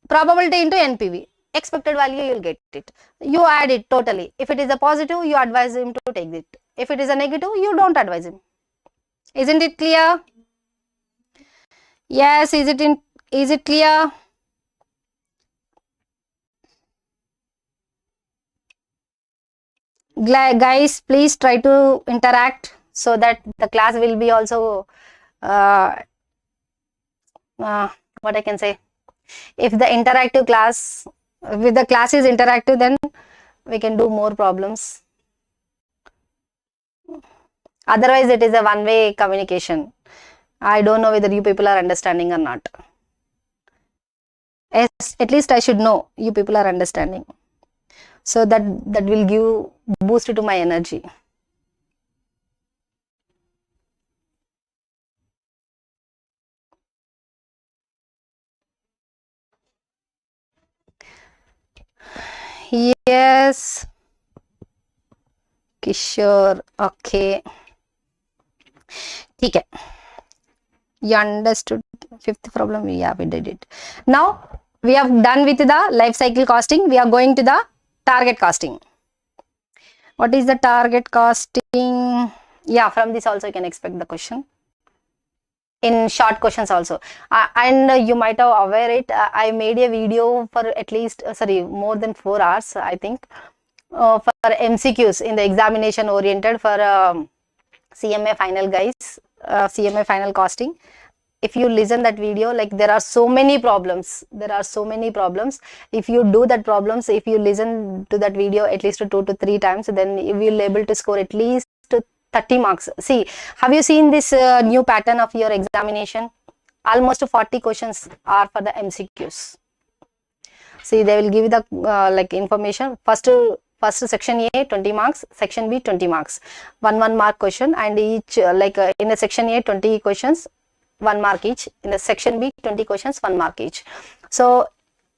probability into NPV. Expected value you will get it. You add it totally. If it is a positive, you advise him to take it. If it is a negative, you don't advise him. Isn't it clear? Yes, is it clear? Guys, please try to interact so that the class will be also what I can say. If the interactive class With the class is interactive, then we can do more problems. Otherwise, it is a one-way communication. I don't know whether you people are understanding or not. Yes, at least I should know you people are understanding. So that will give boost to my energy. Yes, Kishore. Okay. Okay. You understood fifth problem? Yeah, we did it. Now we have done with the life cycle costing. We are going to the target costing. What is the target costing? Yeah, from this also you can expect the question. In short questions also, and you might have aware it. I made a video for at least more than 4 hours, I think, for MCQs in the examination oriented for CMA final guys, CMA final costing. If you listen that video, like there are so many problems. If you do that problems, if you listen to that video at least 2 to 3 times, then you will able to score at least 30 marks. See, have you seen this new pattern of your examination? Almost 40 questions are for the MCQs. See, they will give you the like information. First section A 20 marks, section B 20 marks, 1 mark question, and each in the section A 20 questions, 1 mark each. In the section B 20 questions, 1 mark each. So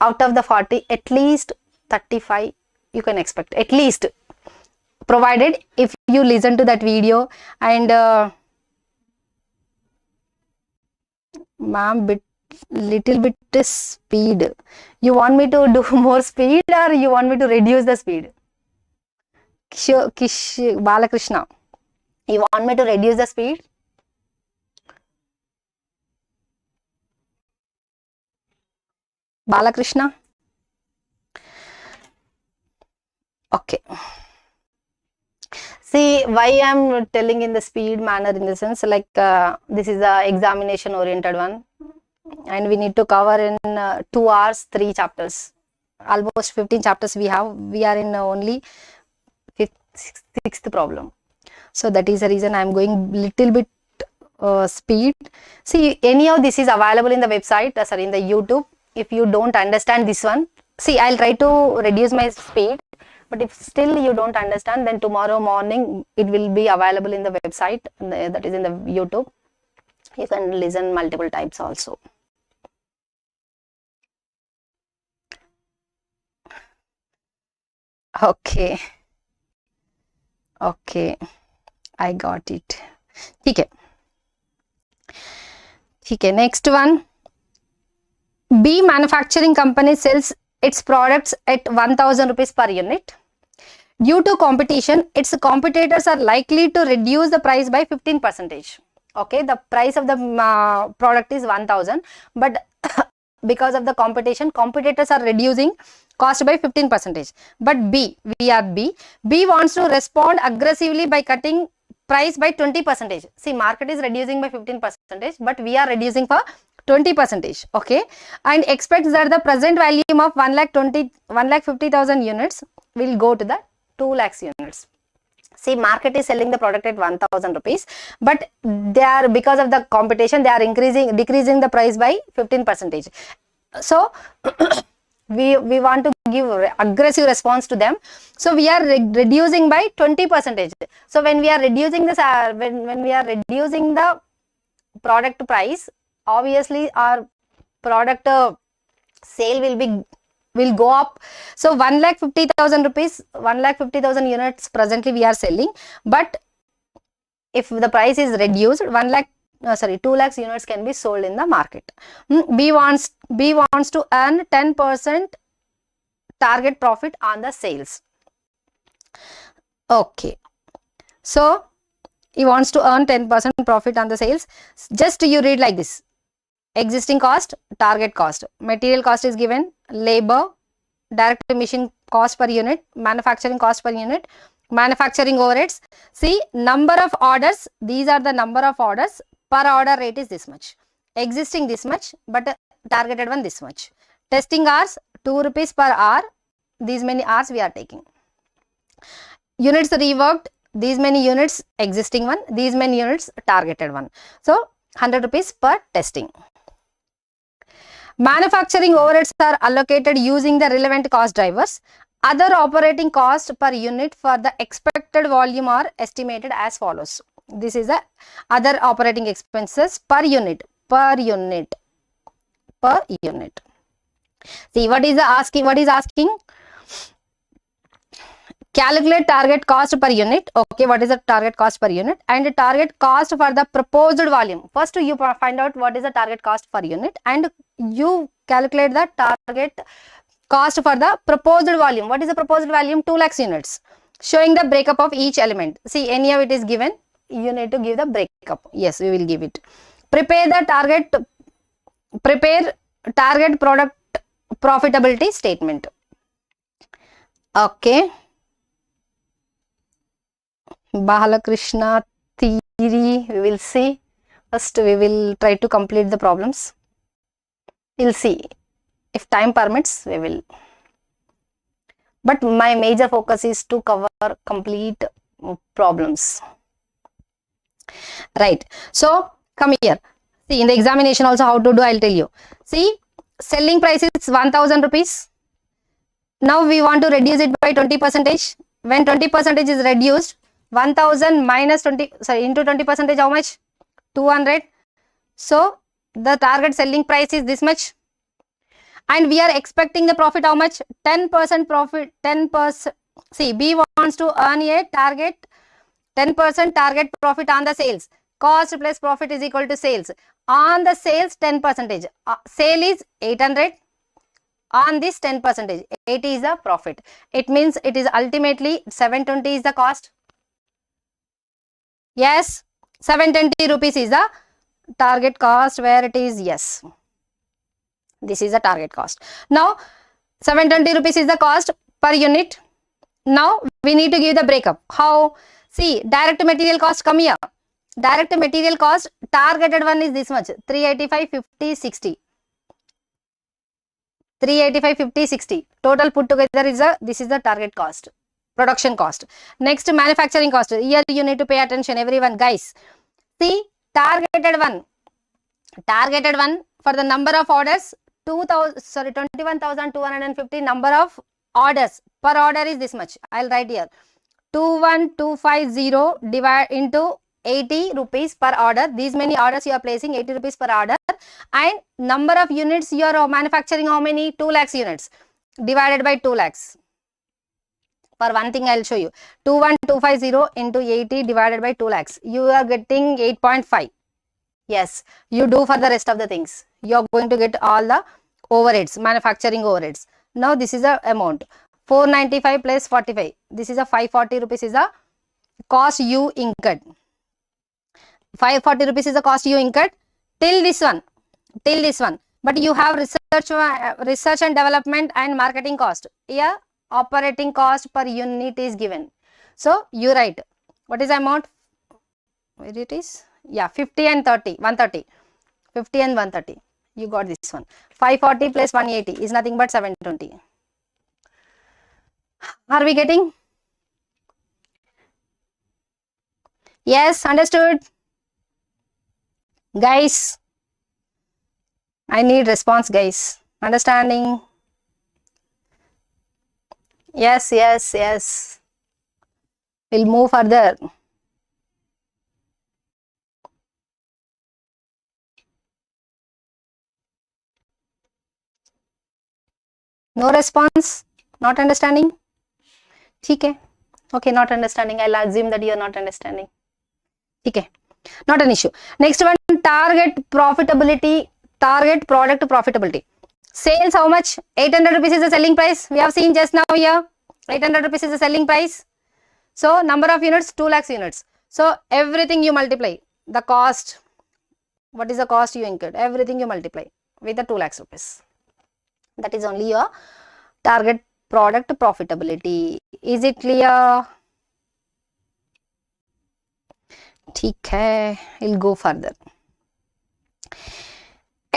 out of the 40, at least 35 you can expect, at least, provided if you listen to that video. And ma'am, little bit speed. You want me to do more speed or you want me to reduce the speed? Balakrishna, you want me to reduce the speed? Balakrishna? Okay. See, why I am telling in the speed manner, in the sense like this is a examination oriented one, and we need to cover in 2 hours 3 chapters. Almost 15 chapters we have. We are in only 6th problem. So that is the reason I am going little bit speed. See, anyhow this is available in the website, in the YouTube. If you don't understand this one, see, I'll try to reduce my speed. But if still you don't understand, then tomorrow morning it will be available in the website, that is in the YouTube. You can listen multiple times also. Okay. Okay. I got it. Okay. Okay. Next one. B manufacturing company sells its products at 1000 rupees per unit. Due to competition, its competitors are likely to reduce the price by 15%. Okay, the price of the product is 1000, but because of the competition, competitors are reducing cost by 15%. But B wants to respond aggressively by cutting price by 20%. See, market is reducing by 15%, but we are reducing for 20%. Okay, and expects that the present volume of 1,50,000 units will go to the 2 lakhs units. See, market is selling the product at 1000 rupees, but they are, because of the competition, they are decreasing the price by 15%. So we want to give aggressive response to them. So we are reducing by 20%. So when we are reducing this, when we are reducing the product price, obviously our product sale will go up. So 1,50,000 rupees, 1,50,000 units presently we are selling, but if the price is reduced, 2 lakhs units can be sold in the market. B wants to earn 10% target profit on the sales. Okay, so he wants to earn 10% profit on the sales. Just you read like this: existing cost, target cost, material cost is given, labor, direct machine cost per unit, manufacturing cost per unit, manufacturing overheads. See, number of orders, these are the number of orders. Per order rate is this much, existing this much, but targeted one this much. Testing hours 2 rupees per hour. These many hours we are taking. Units reworked, these many units existing one, these many units targeted one. So 100 rupees per testing. Manufacturing overheads are allocated using the relevant cost drivers. Other operating cost per unit for the expected volume are estimated as follows. This is the other operating expenses per unit. See, what is asking? Calculate target cost per unit. Okay, what is the target cost per unit? And the target cost for the proposed volume. First, you find out what is the target cost per unit and you calculate the target cost for the proposed volume. What is the proposed volume? 2 lakhs units. Showing the breakup of each element. See, any of it is given. You need to give the breakup. Yes, we will give it. Prepare target product profitability statement. Okay. Balakrishna theory, we will see. First, we will try to complete the problems. We'll see. If time permits, we will. But my major focus is to cover complete problems. Right. So, come here. See, in the examination also how to do, I'll tell you. See, selling price is 1000 rupees. Now, we want to reduce it by 20%. When 20% is reduced, 1000 minus 20, sorry, into 20%, how much? 200. So, the target selling price is this much. And we are expecting the profit how much? 10% profit, 10%. See, B wants to earn a target, 10% target profit on the sales. Cost plus profit is equal to sales. On the sales, 10%. Sale is 800. On this 10%, 80 is the profit. It means it is ultimately 720 is the cost. Yes, 720 rupees is the target cost where it is, yes. This is the target cost. Now, 720 rupees is the cost per unit. Now, we need to give the breakup. How? See, direct material cost come here. Direct material cost, targeted one is this much, 385, 50, 60. 385, 50, 60. Total put together is this is the target cost. Production cost. Next, manufacturing cost. Here you need to pay attention, everyone, guys. See, targeted one for the number of orders, 21,250 number of orders. Per order is this much. I'll write here. 21250 divide into 80 rupees per order. These many orders you are placing, 80 rupees per order. And number of units you are manufacturing, how many? 2 lakhs units. Divided by 2 lakhs. For one thing, I'll show you. 21250 into 80 divided by 2 lakhs. You are getting 8.5. Yes, you do for the rest of the things. You are going to get all the overheads, manufacturing overheads. Now, this is the amount. 495 plus 45. This is a 540 rupees is the cost you incurred. 540 rupees is the cost you incurred till this one. But you have research and development and marketing cost. Here, operating cost per unit is given. So, you write. What is the amount? Where it is? Yeah, 50 and 30. 130. 50 and 130. You got this one. 540 plus 180 is nothing but 720. Are we getting? Yes, understood. Guys, I need response, guys. Understanding? Yes. We'll move further. No response? Not understanding? Okay. Okay, not understanding. I'll assume that you are not understanding. Okay. Not an issue. Next one, target profitability, target product profitability. Sales, how much? 800 rupees is the selling price. We have seen just now here. 800 rupees is the selling price. So, number of units, 2 lakhs units. So, everything you multiply. The cost. What is the cost you incurred? Everything you multiply with the 2 lakhs rupees. That is only your target product profitability. Is it clear? ठीक है, we'll go further.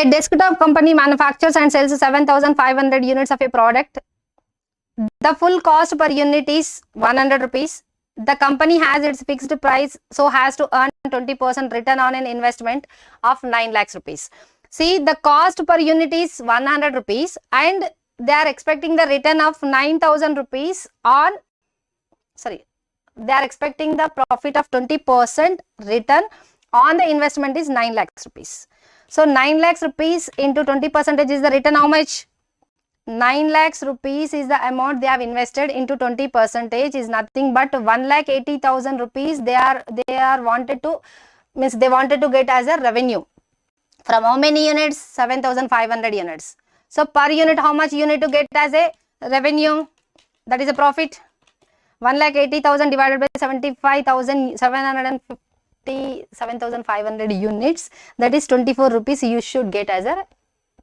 A desktop company manufactures and sells 7,500 units of a product. The full cost per unit is 100 rupees. The company has its fixed price, so has to earn 20% return on an investment of 9 lakhs rupees. See, the cost per unit is 100 rupees and they are expecting the return of 9,000 rupees on, they are expecting the profit of 20% return on the investment is 9 lakhs rupees. So 9 lakhs rupees into 20% is the return how much? 9 lakhs rupees is the amount they have invested into 20% is nothing but 1,80,000 rupees they wanted to get as a revenue. From how many units? 7,500 units. So per unit how much you need to get as a revenue? That is a profit. 1,80,000 divided by 7,500 units, that is 24 rupees you should get as a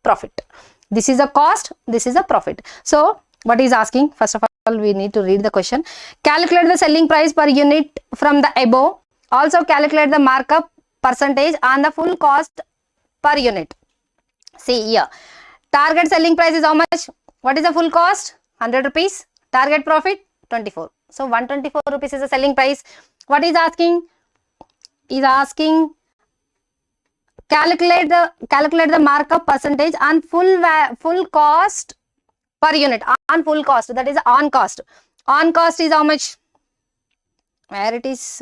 profit. This is a cost, this is a profit. So what is asking? First of all, we need to read the question. Calculate the selling price per unit from the above. Also calculate the markup percentage on the full cost per unit. See here, target selling price is how much? What is the full cost? 100 rupees. Target profit 24. So 124 rupees is the selling price. What is asking? Is asking calculate the markup percentage on full cost per unit, on full cost, that is on cost. On cost is how much? Where it is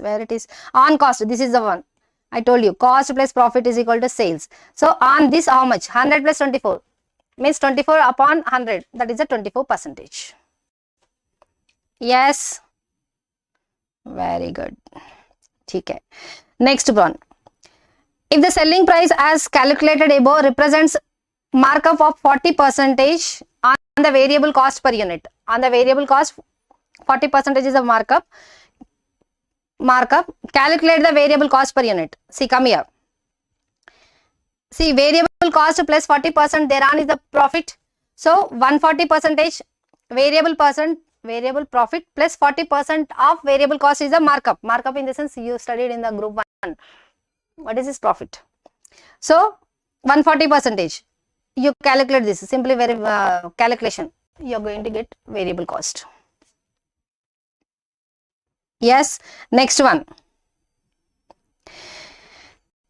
on cost. This is the one I told you, cost plus profit is equal to sales. So on this how much? 100 plus 24 means 24 upon 100, that is a 24%. Yes, very good. Okay. Next one. If the selling price as calculated above represents markup of 40% on the variable cost per unit, on the variable cost 40% is a markup, calculate the variable cost per unit. See, come here. See, variable cost plus 40% thereon is the profit. So 140% variable profit plus 40% of variable cost is a markup. Markup in the sense you studied in the group 1. What is this profit? So 140%. You calculate this, simply calculation. You are going to get variable cost. Yes. Next one.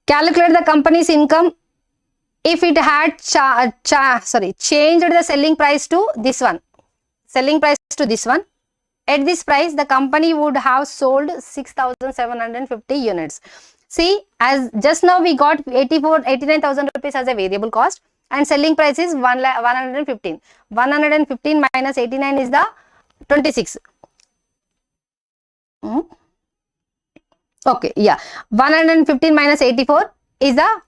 Calculate the company's income if it had changed the selling price to this one. Selling price to this one. At this price, the company would have sold 6,750 units. See, as just now we got 89,000 rupees as a variable cost and selling price is 115. 115 minus 89 is the 26. Okay, yeah. 115 minus 84 is the,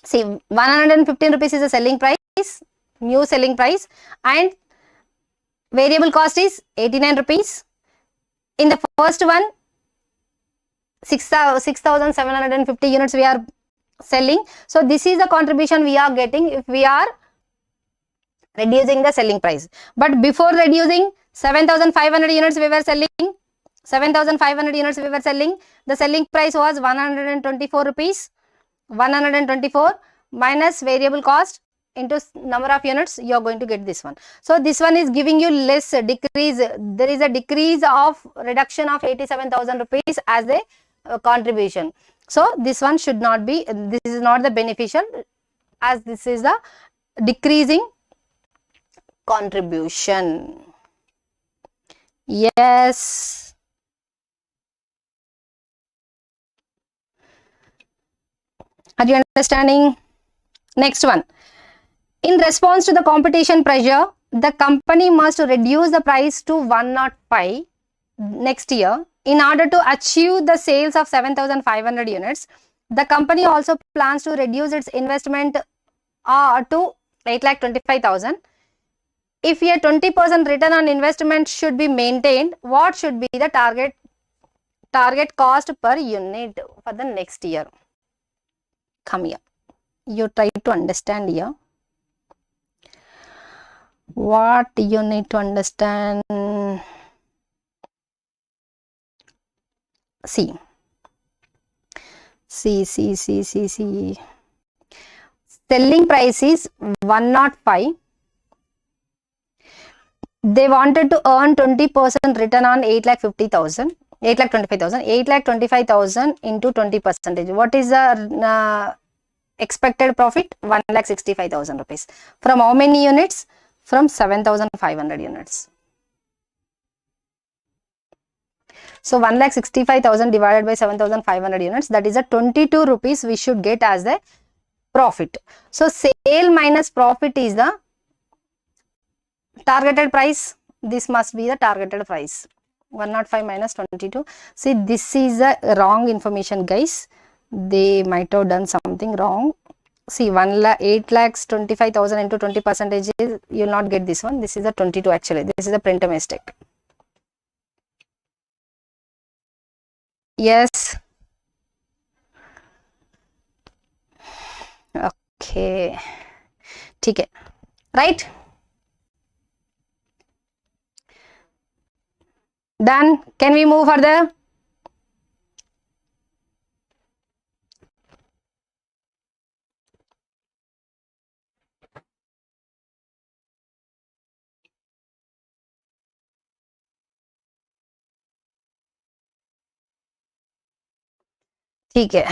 see, 115 rupees is the selling price, new selling price, and variable cost is 89 rupees. In the first one, 6,750 units we are selling. So this is the contribution we are getting if we are reducing the selling price. But before reducing, 7,500 units we were selling. 7,500 units we were selling. The selling price was 124 rupees. 124 minus variable cost into number of units, you are going to get this one. So this one is giving you less decrease. There is a decrease of reduction of 87,000 rupees as a contribution. So this one should not be, this is not the beneficial, as this is the decreasing contribution. Yes. Are you understanding? Next one. In response to the competition pressure, the company must reduce the price to 105 next year in order to achieve the sales of 7,500 units. The company also plans to reduce its investment to 8,25,000. If a 20% return on investment should be maintained, what should be the target cost per unit for the next year? Come here. You try to understand here. What you need to understand? See. selling price is 105. They wanted to earn 20% return on 8,50,000. 8,25,000. 8,25,000 into 20%. What is the expected profit? 1,65,000 rupees. From how many units? From 7,500 units. So 1,65,000 divided by 7,500 units, that is a 22 rupees we should get as the profit. So sale minus profit is the targeted price. This must be the targeted price. 105 minus 22. See, this is the wrong information, guys. They might have done something wrong. See, 8,25,000 into 20% is, you will not get this one. This is a 22 actually. This is a printer mistake. Yes. Okay. ठीक है. Right? Done. Can we move further? ठीक है.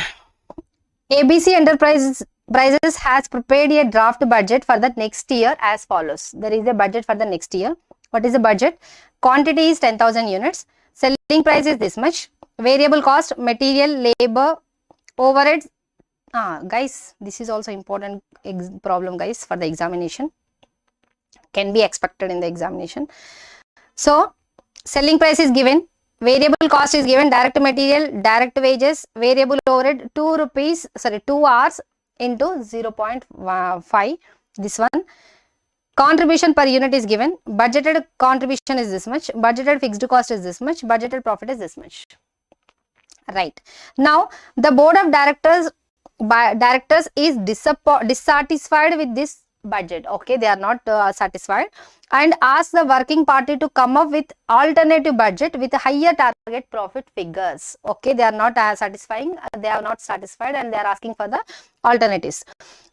ABC Enterprises has prepared a draft budget for the next year as follows. There is a budget for the next year. What is the budget? Quantity is 10,000 units. Selling price is this much. Variable cost, material, labor, overheads. Guys, this is also important problem, guys, for the examination. Can be expected in the examination. So, selling price is given. Variable cost is given, direct material, direct wages, variable overhead, 2 hours into 0.5, this one. Contribution per unit is given, budgeted contribution is this much, budgeted fixed cost is this much, budgeted profit is this much. Right. Now, the board of directors is dissatisfied with this budget. Okay, they are not satisfied and ask the working party to come up with alternative budget with higher target profit figures. Okay, they are not satisfying, they are not satisfied and they are asking for the alternatives.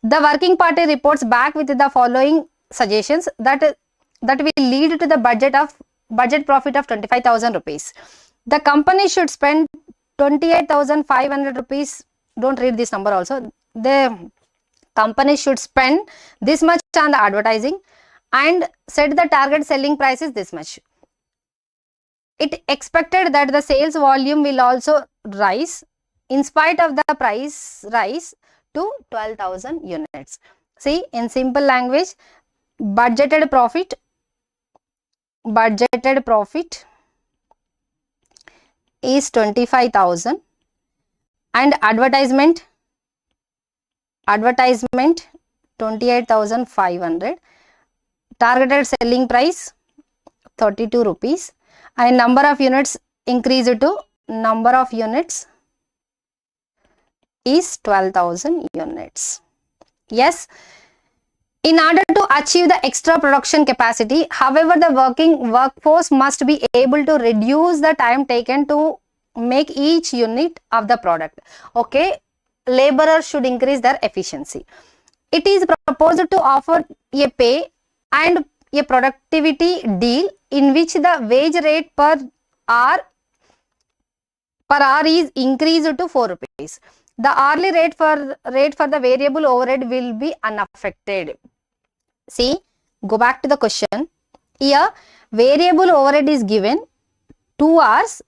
The working party reports back with the following suggestions that will lead to the budget profit of 25,000 rupees. The company should spend 28,500 rupees. Don't read this number also. The company should spend this much on the advertising and set the target selling price is this much. It expected that the sales volume will also rise in spite of the price rise to 12,000 units. See, in simple language, budgeted profit is 25,000 and advertisement 28,500, targeted selling price 32 rupees and number of units increased to number of units is 12,000 units. Yes, in order to achieve the extra production capacity, however, the workforce must be able to reduce the time taken to make each unit of the product. Okay, laborers should increase their efficiency. It is proposed to offer a pay and a productivity deal in which the wage rate per hour is increased to 4 rupees. The hourly rate for the variable overhead will be unaffected. See, go back to the question. Here, variable overhead is given 2 hours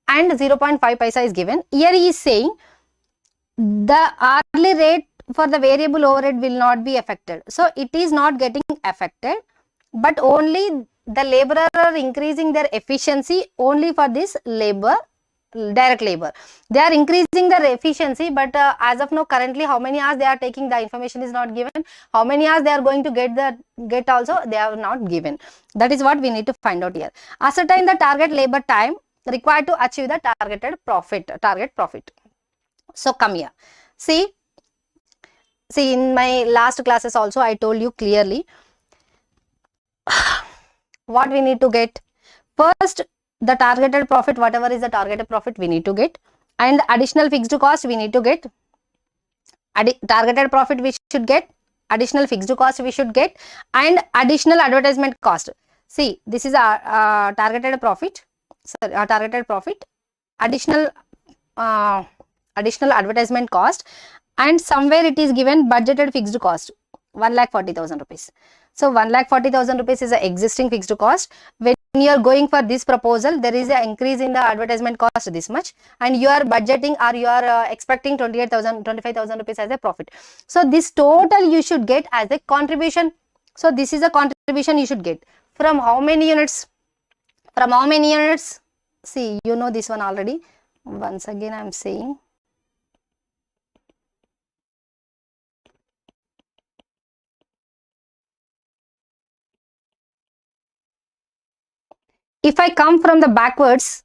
and 0.5 paisa is given. Here he is saying the hourly rate for the variable overhead will not be affected. So, it is not getting affected, but only the laborer are increasing their efficiency only for this labor, direct labor. They are increasing their efficiency, but as of now, currently how many hours they are taking, the information is not given. How many hours they are going to get also, they are not given. That is what we need to find out here. Ascertain the target labor time required to achieve the target profit. So, come here. See, in my last classes also I told you clearly what we need to get. First, the targeted profit, whatever is the targeted profit we need to get, and additional fixed cost we need to get, targeted profit we should get, additional fixed cost we should get, and additional advertisement cost. See, this is a targeted profit, sorry, a targeted profit, additional additional advertisement cost, and somewhere it is given budgeted fixed cost 1,40,000 rupees. So 1,40,000 rupees is the existing fixed cost. When you are going for this proposal, there is an increase in the advertisement cost this much, and you are budgeting or you are expecting 28,000, 25,000 rupees as a profit. So this total you should get as a contribution. So this is a contribution you should get from how many units? From how many units? See, you know this one already. Once again I am saying. If I come from the backwards,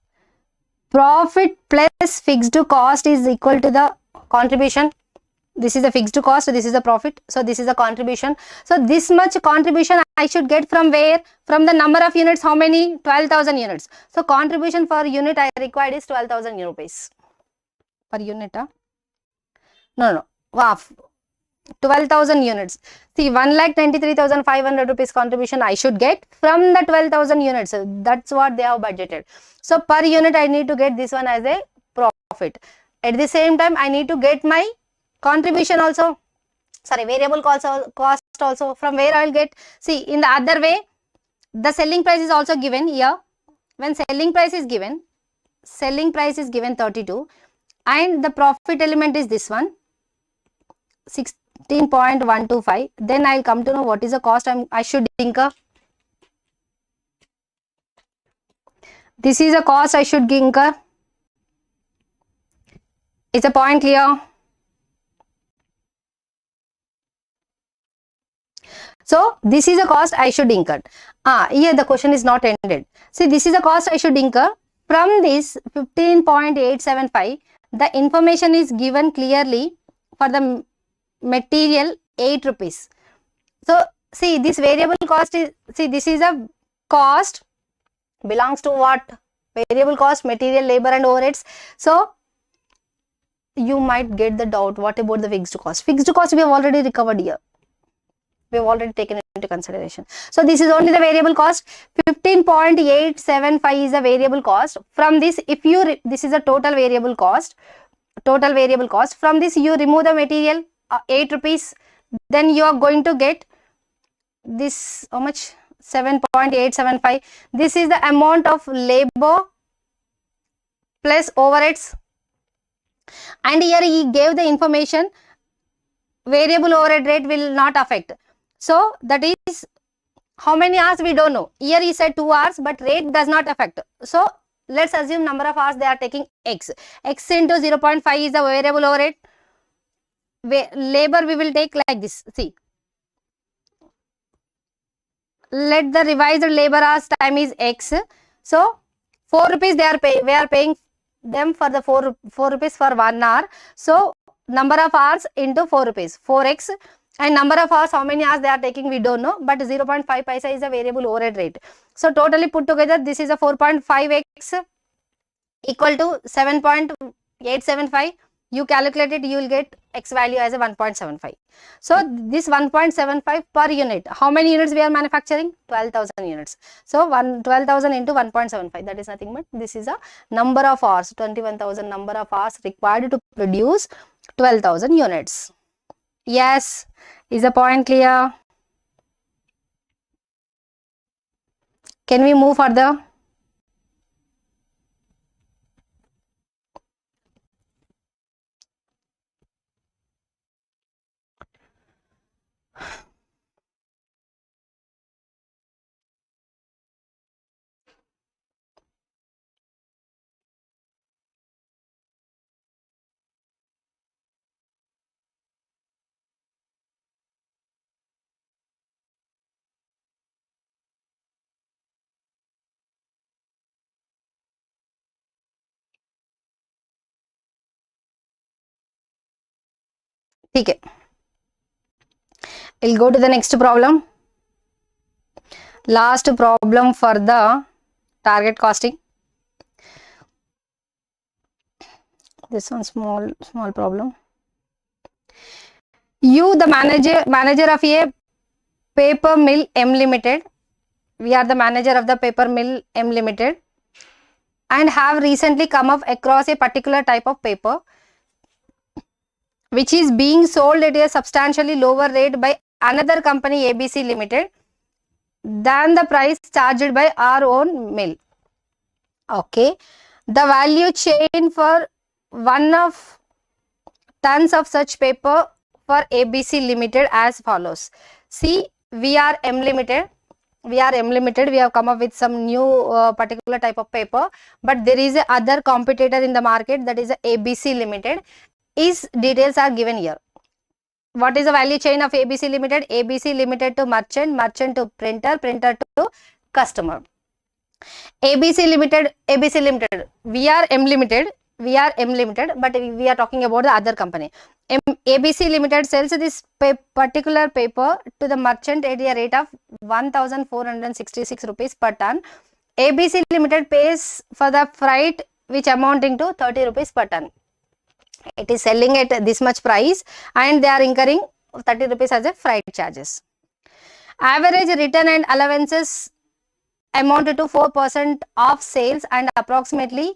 profit plus fixed cost is equal to the contribution. This is the fixed cost, this is the profit, so this is the contribution. So this much contribution I should get from where? From the number of units. How many? 12,000 units. So contribution per unit I required is 12,000 rupees per unit. No. Wow. 12,000 units. See, 1,93,500 rupees contribution I should get from the 12,000 units. That's what they have budgeted. So per unit I need to get this one as a profit. At the same time I need to get my contribution also, sorry, variable cost also. From where I will get? See, in the other way, the selling price is also given here. When selling price is given 32, and the profit element is this one, 16.125. Then I will come to know what is the cost I should incur. This is a cost I should incur. Is the point clear? So this is a cost I should incur. Here the question is not ended. See, this is a cost I should incur. From this 15.875, the information is given clearly for the material 8 rupees. So see, this variable cost is, see, this is a cost belongs to what? Variable cost, material, labor and overheads. So you might get the doubt, what about the fixed cost? Fixed cost we have already recovered here. We have already taken it into consideration. So this is only the variable cost. 15.875 is the variable cost. From this, if you, this is a total variable cost. Total variable cost. From this you remove the material, 8 rupees. Then you are going to get this, how much? 7.875. This is the amount of labor plus overheads. And here he gave the information, variable overhead rate will not affect. So that is how many hours we don't know. Here he said 2 hours, but rate does not affect. So let's assume number of hours they are taking X. X into 0.5 is the variable overhead. Labor we will take like this. See, let the revised labor hours time is X. So 4 rupees they are paying. We are paying them for the 4 rupees for 1 hour. So number of hours into 4 rupees, 4x, and number of hours, how many hours they are taking we don't know, but 0.5 paisa is a variable overhead rate. So totally put together, this is a 4.5x equal to 7.875. You calculate it, you will get x value as a 1.75. So this 1.75 per unit. How many units we are manufacturing? 12,000 units. So 12,000 into 1.75. That is nothing but this is a number of hours. 21,000 number of hours required to produce 12,000 units. Yes. Is the point clear? Can we move further? Okay. We'll go to the next problem. Last problem for the target costing. This one small problem. You, the manager of a paper mill M Limited, we are the manager of the paper mill M Limited, and have recently come up across a particular type of paper which is being sold at a substantially lower rate by another company ABC Limited than the price charged by our own mill. Okay, the value chain for 1 of tons of such paper for ABC Limited as follows. See, we are M Limited. We have come up with some new particular type of paper, but there is a other competitor in the market, that is a ABC Limited. His details are given here. What is the value chain of ABC Limited? ABC Limited to merchant, merchant to printer, printer to customer. ABC Limited, we are M Limited, but we are talking about the other company. ABC Limited sells this particular paper to the merchant at a rate of 1,466 rupees per ton. ABC Limited pays for the freight which amounting to 30 rupees per ton. It is selling at this much price and they are incurring 30 rupees as a freight charges. Average return and allowances amounted to 4% of sales and approximately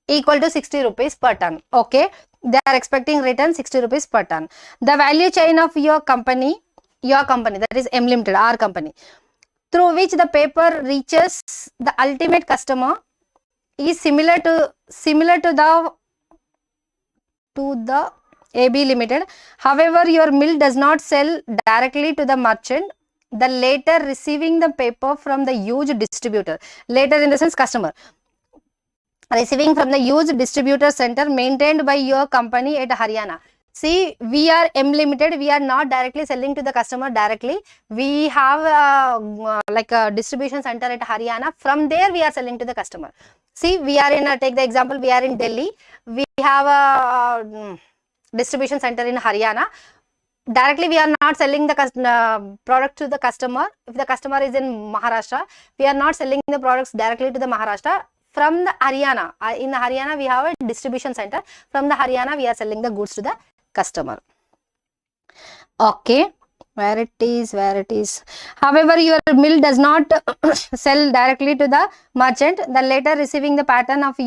equal to 60 rupees per ton. Okay, they are expecting return 60 rupees per ton. The value chain of your company, that is M Limited, our company, through which the paper reaches the ultimate customer is similar to the AB Limited. However, your mill does not sell directly to the merchant, the later receiving the paper from the huge distributor. Later in the sense customer. Receiving from the huge distributor center maintained by your company at Haryana. See, we are M Limited. We are not directly selling to the customer directly. We have like a distribution center at Haryana. From there, we are selling to the customer. See, we are in, take the example, we are in Delhi. We have a distribution center in Haryana. Directly, we are not selling the product to the customer. If the customer is in Maharashtra, we are not selling the products directly to the Maharashtra. From the Haryana, in the Haryana, we have a distribution center. From the Haryana, we are selling the goods to the customer. Okay, where it is. However, your mill does not sell directly to the merchant. The later receiving the pattern of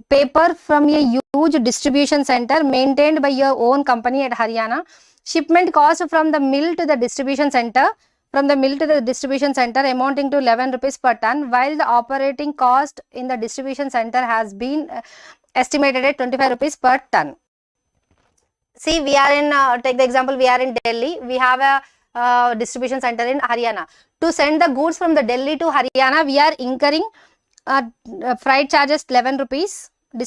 paper from a huge distribution center maintained by your own company at Haryana. Shipment cost from the mill to the distribution center. Amounting to 11 rupees per ton, while the operating cost in the distribution center has been estimated at 25 rupees per ton. See, we are in, take the example, we are in Delhi. We have a distribution center in Haryana. To send the goods from the Delhi to Haryana, we are incurring freight charges 11 rupees. The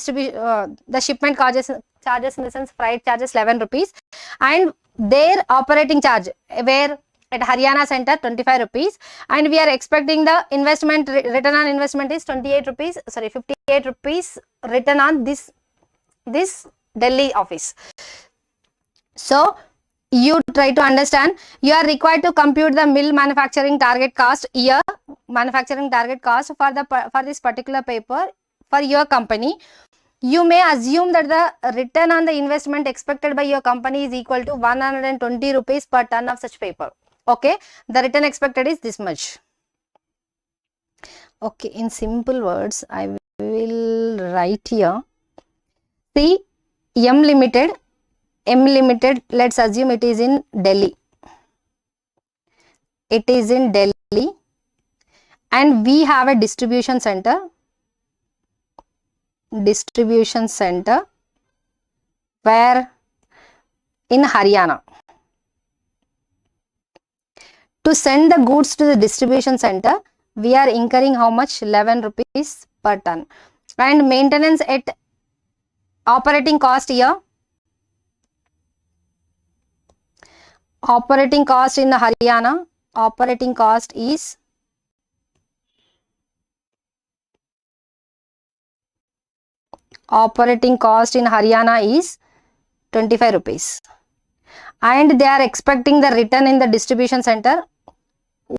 shipment charges in the sense freight charges 11 rupees. And their operating charge, where at Haryana center 25 rupees, and we are expecting the investment return on investment is 58 rupees return on this Delhi office. So you try to understand, you are required to compute the mill manufacturing target cost year, for this particular paper for your company. You may assume that the return on the investment expected by your company is equal to 120 rupees per ton of such paper. Okay, the return expected is this much. Okay, in simple words, I will write here. See, M Limited, let's assume it is in Delhi. And we have a distribution center where in Haryana. To send the goods to the distribution center, we are incurring how much? 11 rupees per ton. And maintenance at operating cost here. Operating cost in Haryana, operating cost is is 25 rupees. And they are expecting the return in the distribution center.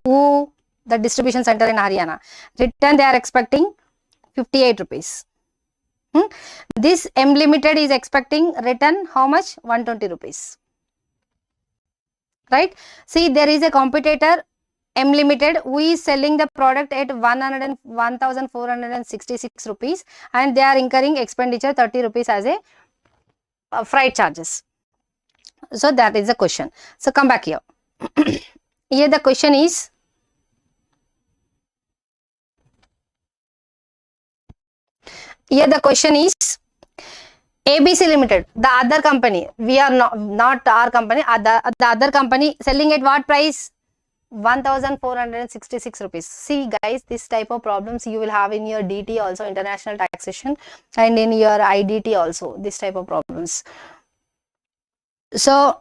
The distribution center in Haryana. Return they are expecting 58 rupees. This M Limited is expecting return how much? 120 rupees. Right? See, there is a competitor M Limited who is selling the product at 1,466 rupees and they are incurring expenditure 30 rupees as a freight charges. So that is the question. So come back here. Here the question is, ABC Limited, the other company, we are not our company, the other company selling at what price? 1,466 rupees. See guys, this type of problems you will have in your DT also, international taxation, and in your IDT also, this type of problems. So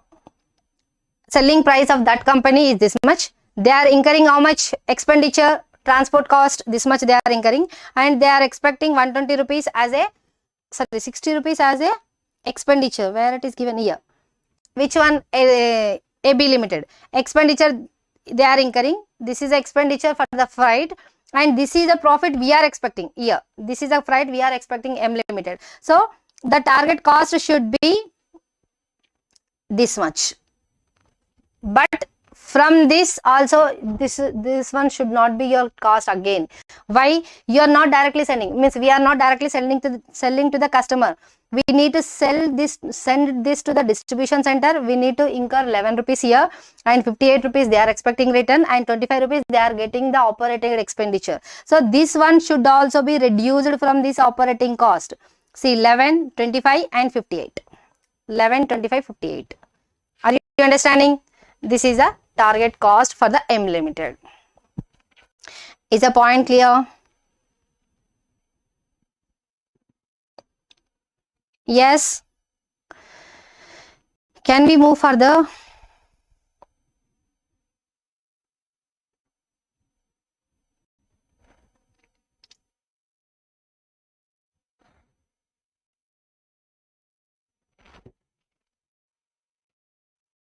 selling price of that company is this much. They are incurring how much expenditure? Transport cost, this much they are incurring, and they are expecting 120 rupees as a, sorry, 60 rupees as a expenditure, where it is given here. Which one? AB Limited. Expenditure they are incurring. This is expenditure for the freight, and this is the profit we are expecting here. This is the freight we are expecting M Limited. So the target cost should be this much. But from this also, this one should not be your cost again. Why? You are not directly sending, means we are not directly selling to the customer. We need to send this to the distribution center. We need to incur 11 rupees here, and 58 rupees they are expecting return, and 25 rupees they are getting the operating expenditure. So this one should also be reduced from this operating cost. See, 11, 25 and 58. 11, 25, 58. Are you understanding? This is a target cost for the M Limited. Is the point clear? Yes. Can we move further?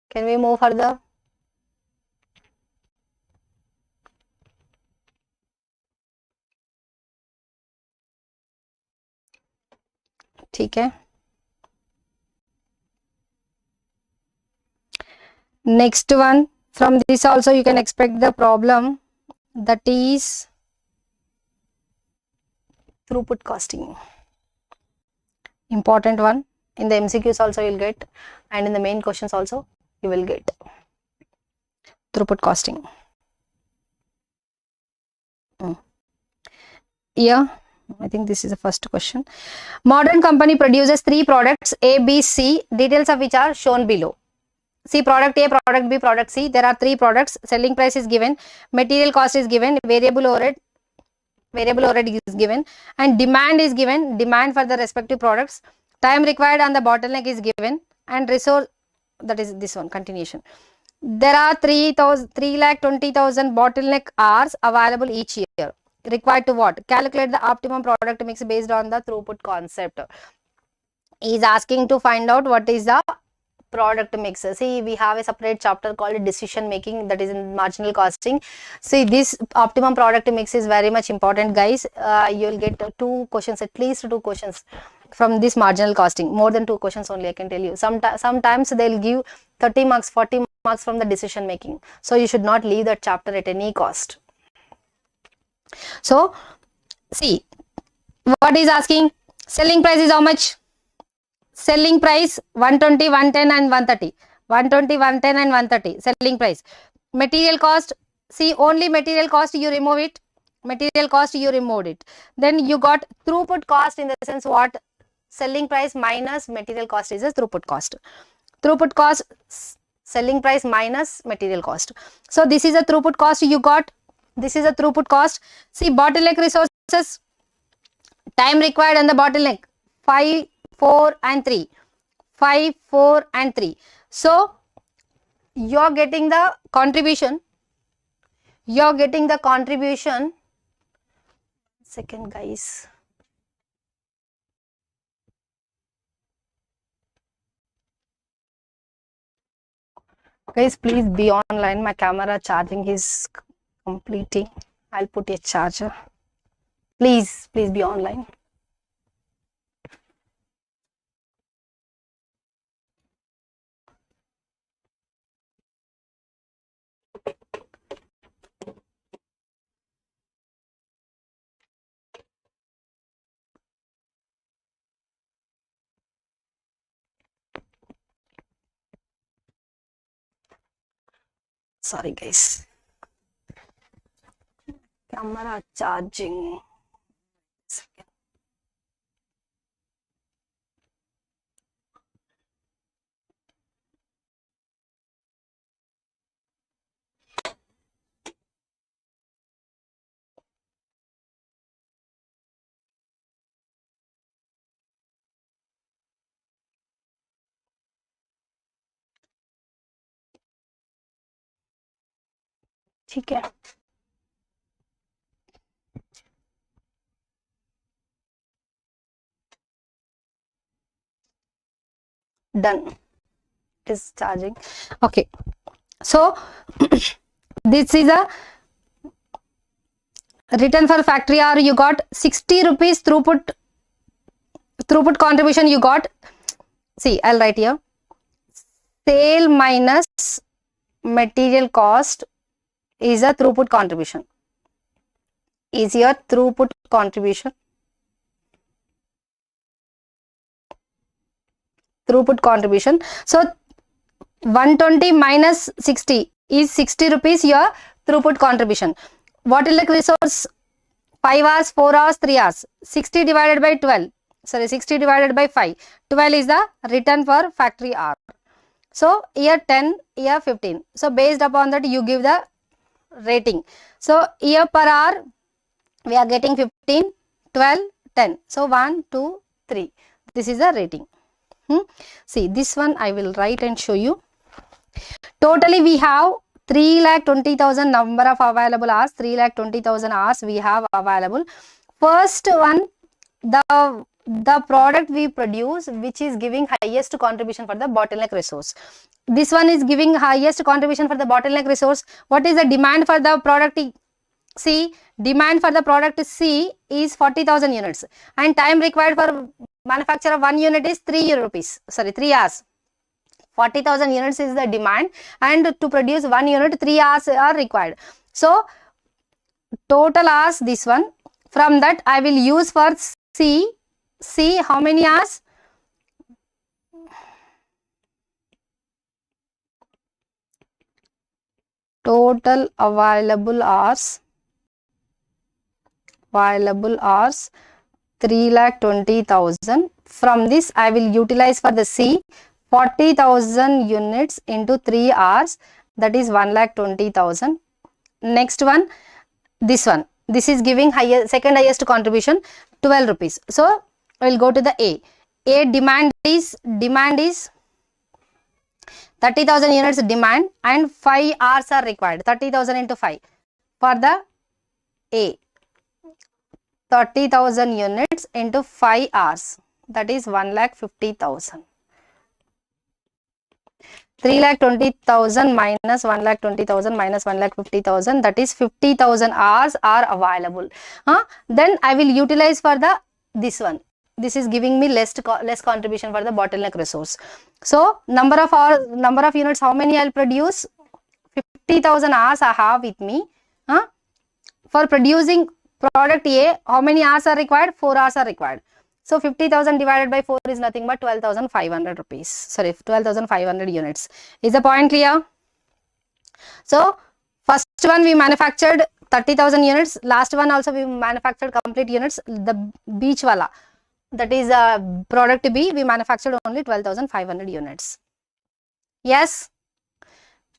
Can we move further? ठीक है. Next one, from this also you can expect the problem, that is throughput costing. Important one. In the MCQs also you will get, and in the main questions also you will get. Throughput costing. Yeah, I think this is the first question. Modern company produces 3 products A, B, C, details of which are shown below. See, product A, product B, product C. There are 3 products. Selling price is given, material cost is given, variable overhead is given, and demand is given, demand for the respective products. Time required on the bottleneck is given, and resource, that is this one, continuation. There are 3,20,000 bottleneck hours available each year. Required to what? Calculate the optimum product mix based on the throughput concept. He is asking to find out what is the product mix. See, we have a separate chapter called decision making, that is in marginal costing. See, this optimum product mix is very much important, guys. You will get 2 questions, at least 2 questions from this marginal costing. More than 2 questions only, I can tell you. Sometimes they will give 30 marks, 40 marks from the decision making. So you should not leave that chapter at any cost. So, see, what is asking? Selling price is how much? Selling price 120, 110 and 130. 120, 110 and 130. Selling price. Material cost, see, only material cost you remove it. Material cost you removed it. Then you got throughput cost, in the sense what? Selling price minus material cost is a throughput cost. Throughput cost, selling price minus material cost. So this is a throughput cost you got. This is a throughput cost. See, bottleneck resources, time required on the bottleneck 5, 4 and 3. 5, 4 and 3. So you are getting the contribution. Second, guys. Guys, please be online. My camera charging is completing. I'll put a charger. Please be online. Sorry guys, camera charging. ठीक है, done. It is charging. Okay, so this is a written for factory hour. You got 60 rupees throughput contribution. You got, see, I'll write here, sale minus material cost is a throughput contribution, is your throughput contribution. Throughput contribution. So 120 minus 60 is 60 rupees your throughput contribution. Bottleneck resource 5 hours, 4 hours, 3 hours. 60 divided by 12. Sorry, 60 divided by 5. 12 is the return for factory hour. So here 10, here 15. So based upon that you give the rating. So here per hour we are getting 15, 12, 10. So 1, 2, 3. This is the rating. See, this one I will write and show you. Totally we have 3,20,000 number of available hours, 3,20,000 hours we have available. First one, the product we produce which is giving highest contribution for the bottleneck resource. This one is giving highest contribution for the bottleneck resource. What is the demand for the product? C, demand for the product C is 40,000 units and time required for manufacture of 1 unit is 3 rupees. Sorry, 3 hours. 40,000 units is the demand and to produce 1 unit 3 hours are required. So total hours this one. From that I will use for C. C, how many hours? Total available hours. 3,20,000. From this I will utilize for the C 40,000 units into 3 hours, that is 1,20,000. Next one, this one. This is giving second highest contribution, 12 rupees. So I will go to the A. A demand is 30,000 units demand and 5 hours are required. 30,000 into 5 for the A. 30,000 units into 5 hours, that is 1,50,000. 3,20,000 minus 1,20,000 minus 1,50,000, that is 50,000 hours are available. Then I will utilize for the this one. This is giving me less contribution for the bottleneck resource. So number of units, how many I'll produce? 50,000 hours I have with me. For producing product A, how many hours are required? 4 hours are required. So 50,000 divided by 4 is nothing but 12,500 rupees. Sorry, 12,500 units. Is the point clear? So first one we manufactured 30,000 units. Last one also we manufactured complete units. The beach wala, that is product B, we manufactured only 12,500 units. Yes?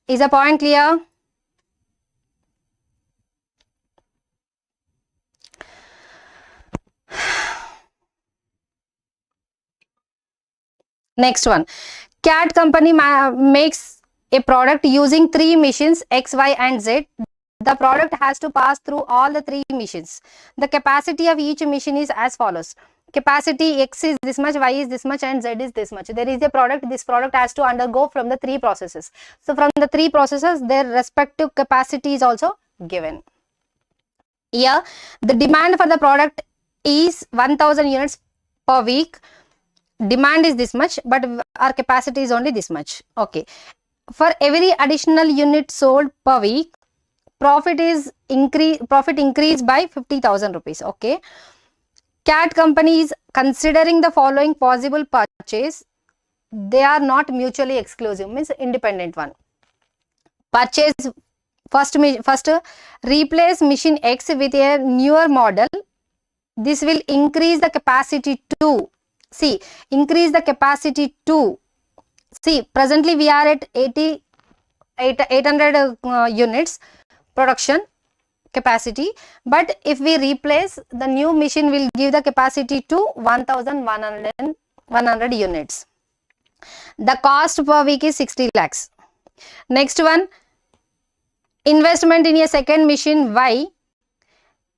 Is the point clear? Next one, CAT company makes a product using 3 machines X, Y and Z. The product has to pass through all the 3 machines. The capacity of each machine is as follows. Capacity X is this much, Y is this much and Z is this much. There is a product, this product has to undergo from the 3 processes. So from the 3 processes, their respective capacity is also given. Here, the demand for the product is 1,000 units per week. Demand is this much, but our capacity is only this much. Okay. For every additional unit sold per week, profit increased by 50,000 rupees. Okay. CAT company is considering the following possible purchase. They are not mutually exclusive, means independent one. purchase first replace machine X with a newer model. This will increase the capacity to, see, increase the capacity to, see, presently we are at 800 units production capacity, but if we replace, the new machine will give the capacity to 1100 units. The cost per week is 60 lakhs. Next one, investment in a second machine Y,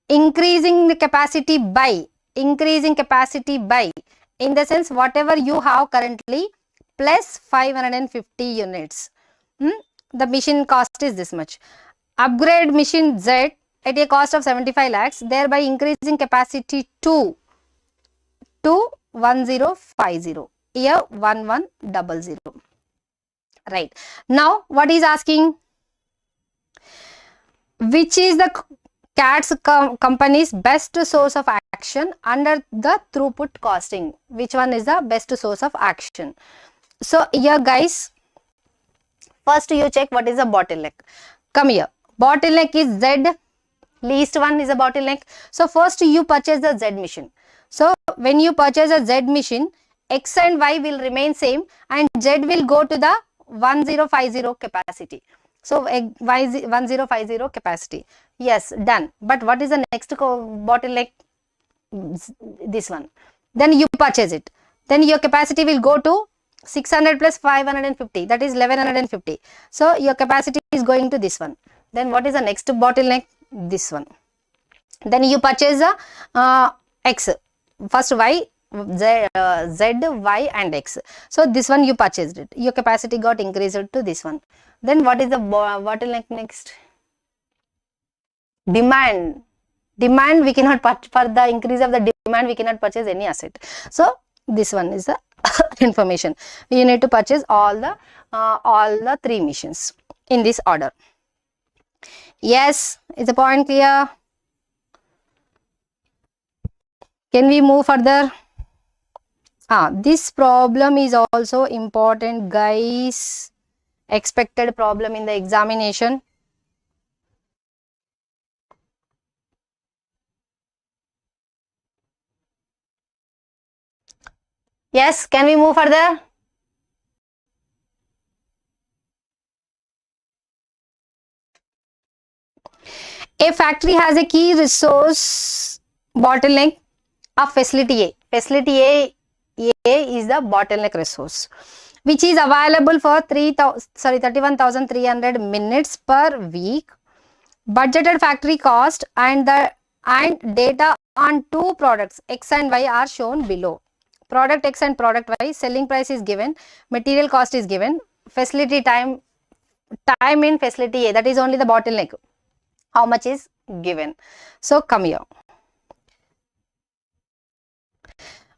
increasing the capacity by, increasing capacity by, in the sense whatever you have currently plus 550 units. The machine cost is this much. Upgrade machine Z at a cost of 75 lakhs, thereby increasing capacity to 1050, here 1100. Right. Now what is asking? Which is the CATS company's best source of action under the throughput costing? Which one is the best source of action? So here guys, first you check what is the bottleneck. Come here. Bottleneck is Z. Least one is a bottleneck. So first you purchase the Z machine. So when you purchase a Z machine, X and Y will remain same and Z will go to the 1050 capacity. So Y 1050 capacity. Yes, done. But what is the next bottleneck? This one. Then you purchase it. Then your capacity will go to 600 plus 550. That is 1150. So your capacity is going to this one. Then what is the next bottleneck? This one. Then you purchase the X. First Y, Z, Y and X. So this one you purchased it. Your capacity got increased to this one. Then what is the bottleneck next? Demand. Demand we cannot for the increase of the demand we cannot purchase any asset. So this one is the information. You need to purchase all the three machines in this order. Yes, is the point clear? Can we move further? This problem is also important, guys. Expected problem in the examination. Yes, can we move further? A factory has a key resource bottleneck of facility A. Facility A is the bottleneck resource, which is available for 31,300 minutes per week. Budgeted factory cost and data on two products X and Y are shown below. Product X and product Y, selling price is given, material cost is given, facility time in facility A, that is only the bottleneck. How much is given? So come here.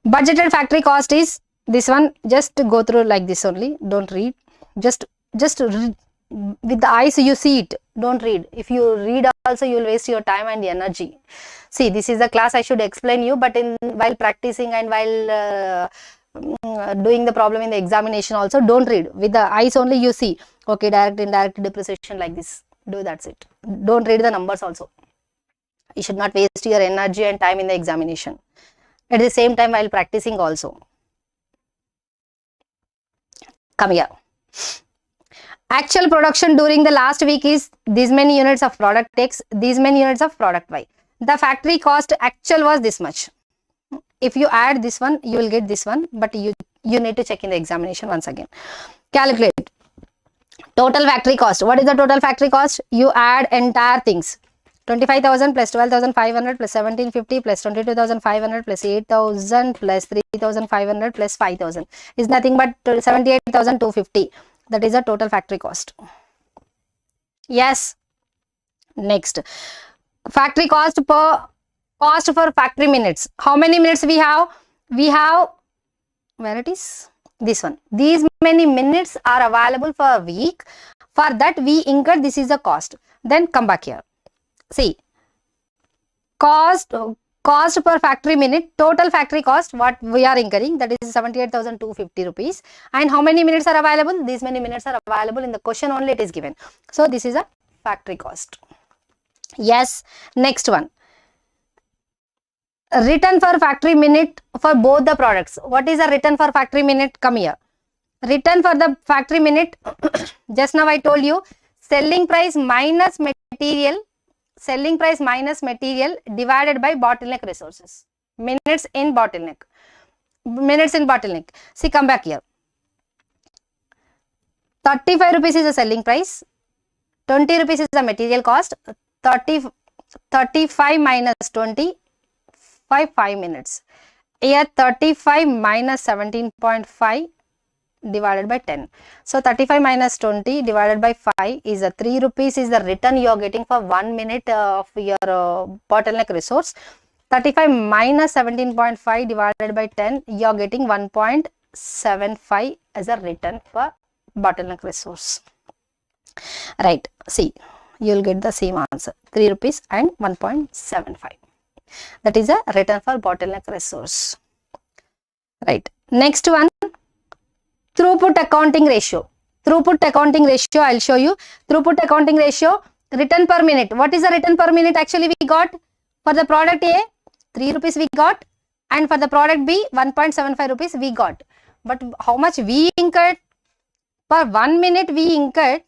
Budgeted factory cost is this one. Just go through like this only. Don't read. Just read. With the eyes you see it. Don't read. If you read also you will waste your time and energy. See, this is the class I should explain you, but while practicing and while doing the problem in the examination also, don't read. With the eyes only you see. Okay, direct, indirect, depreciation, like this. Do, that's it. Don't read the numbers also. You should not waste your energy and time in the examination. At the same time while practicing also. Come here. Actual production during the last week is these many units of product X, these many units of product Y. The factory cost actual was this much. If you add this one, you will get this one, but you need to check in the examination once again. Calculate. Total factory cost. What is the total factory cost? You add entire things. 25,000 plus 12,500 plus 1750 plus 22,500 plus 8,000 plus 3,500 plus 5,000 is nothing but 78,250. That is the total factory cost. Yes. Next. Factory cost for factory minutes. How many minutes we have? We have, where it is? This one. These many minutes are available for a week. For that we incur, this is the cost. Then come back here. See, cost cost per factory minute, total factory cost what we are incurring, that is 78,250 rupees. And how many minutes are available? These many minutes are available in the question only it is given. So this is a factory cost. Yes, next one. Return for factory minute for both the products. What is a return for factory minute? Come here. Return for the factory minute, just now I told you, selling price minus material divided by bottleneck resources. Minutes in bottleneck. See, come back here. 35 rupees is the selling price. 20 rupees is the material cost. 35 minus 20, 5 minutes. Here 35 minus 17.5 divided by 10. So 35 minus 20 divided by 5 is a 3 rupees is the return you are getting for 1 minute of your bottleneck resource. 35 minus 17.5 divided by 10, you are getting 1.75 as a return for bottleneck resource. Right, see, you will get the same answer, 3 rupees and 1.75. That is a return for bottleneck resource. Right, next one, throughput accounting ratio. Throughput accounting ratio, I will show you. Throughput accounting ratio, return per minute. What is the return per minute actually we got? For the product A, 3 rupees we got, and for the product B, 1.75 rupees we got. But how much we incurred? Per 1 minute we incurred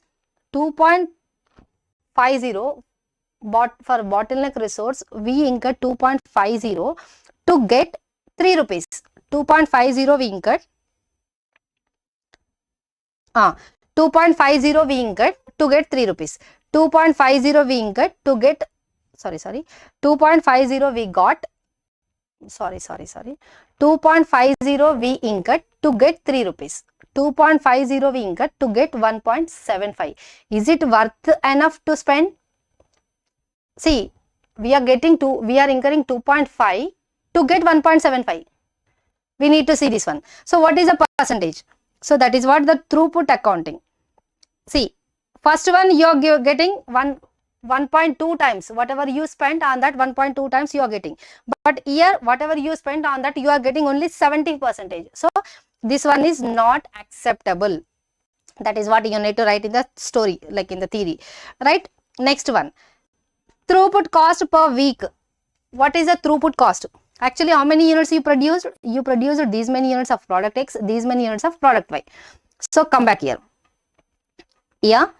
2.50. For bottleneck resource, we incurred 2.50 to get 3 rupees. 2.50 we incurred. 2.50 we incurred to get 3 rupees. 2.50 we incurred to get, 2.50 we got, 2.50 we incurred to get 3 rupees. 2.50 we incurred to get 1.75. Is it worth enough to spend? See, we are incurring 2.5 to get 1.75. We need to see this one. So what is the percentage? So that is what the throughput accounting. See, first one you are getting 1.2 times. Whatever you spent on that, 1.2 times you are getting. But here, whatever you spent on that, you are getting only 70%. So this one is not acceptable. That is what you need to write in the story, like in the theory. Right? Next one. Throughput cost per week. What is the throughput cost? Actually, how many units you produced? You produced these many units of product X, these many units of product Y. So come back here. Yeah,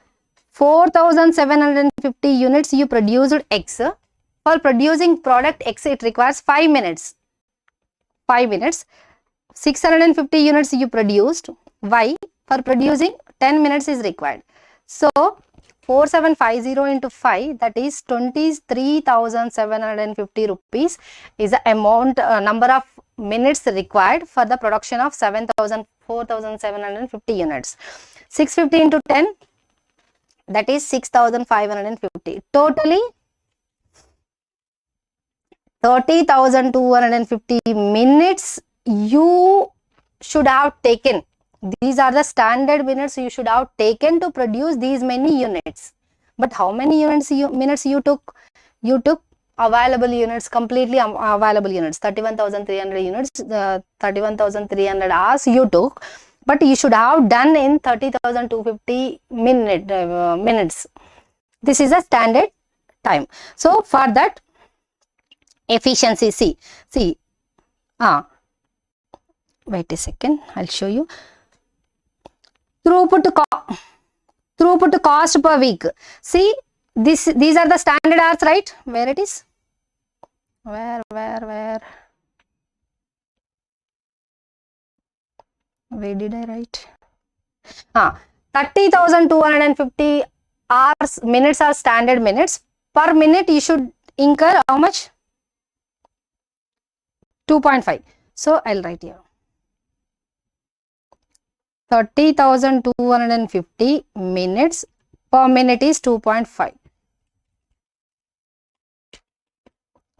4,750 units you produced X. For producing product X, it requires 5 minutes. 5 minutes. 650 units you produced Y. For producing 10 minutes is required. So 4750 into 5, that is 23,750 rupees is the amount, number of minutes required for the production of 4,750 units. 650 into 10, that is 6,550. Totally 30,250 minutes you should have taken. These are the standard minutes you should have taken to produce these many units. But how many minutes you took? You took available units, completely available units, 31,300 units, 31,300 hours you took. But you should have done in 30,250 minutes. This is a standard time. So for that, efficiency, see, wait a second, I'll show you. Throughput cost per week. See, these are the standard hours, right? Where it is? Where? Where did I write? 30,250 hours, minutes are standard minutes. Per minute you should incur how much? 2.5. So I'll write here. 30,250 minutes, per minute is 2.5.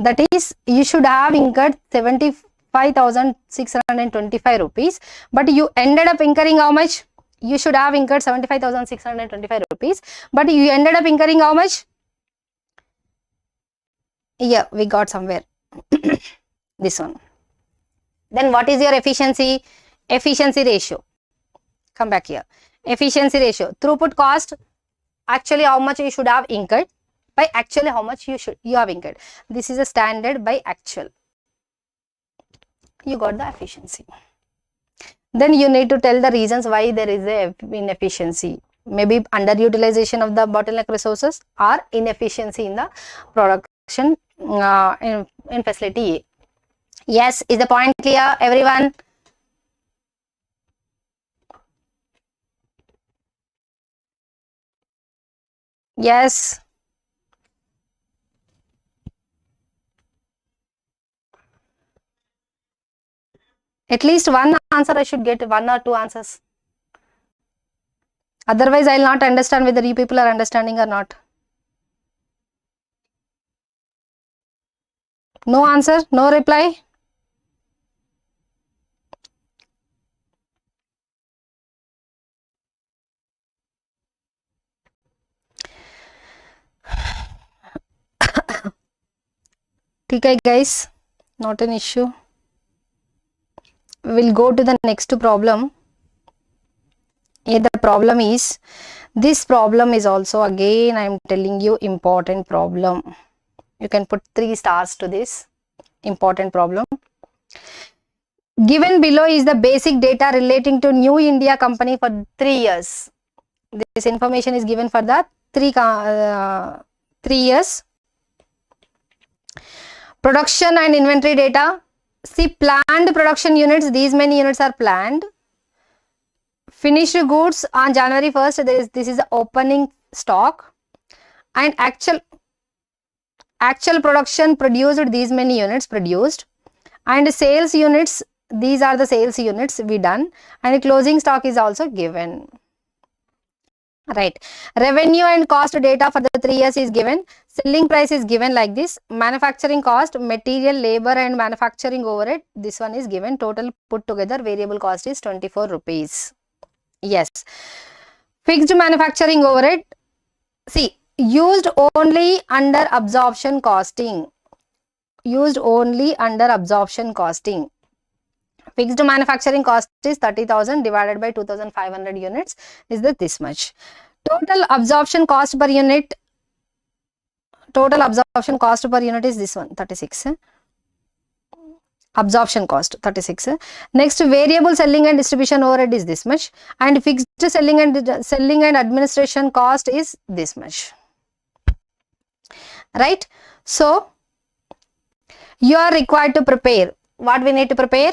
That is, you should have incurred 75,625 rupees, but you ended up incurring how much? You should have incurred 75,625 rupees, but you ended up incurring how much? Yeah, we got somewhere. This one. Then what is your efficiency? Efficiency ratio. Come back here. Efficiency ratio. Throughput cost, actually how much you should have incurred, by actually how much you have incurred. This is a standard by actual. You got the efficiency. Then you need to tell the reasons why there is a inefficiency. Maybe underutilization of the bottleneck resources or inefficiency in the production in facility A. Yes, is the point clear, everyone? Yes. At least one answer I should get, 1 or 2 answers. Otherwise, I will not understand whether you people are understanding or not. No answer, no reply. Okay, guys, not an issue. We will go to the next problem. Here the problem is, this problem is also again I am telling you important problem. You can put 3 stars to this important problem. Given below is the basic data relating to New India company for 3 years. This information is given for the 3 years. Production and inventory data. See, planned production units, these many units are planned. Finished goods on January 1st, this is the opening stock. And actual production produced, these many units produced. And sales units, these are the sales units we done. And closing stock is also given. Right. Revenue and cost data for the 3 years is given. Selling price is given like this. Manufacturing cost, material, labor and manufacturing overhead. This one is given. Total put together variable cost is 24 rupees. Yes. Fixed manufacturing overhead. See, used only under absorption costing. Used only under absorption costing. Fixed manufacturing cost is 30,000 divided by 2,500 units is this much. Total absorption cost per unit. Total absorption cost per unit is this one, 36. Absorption cost 36. Next, variable selling and distribution overhead is this much, and fixed selling and administration cost is this much. Right? So you are required to prepare. What we need to prepare?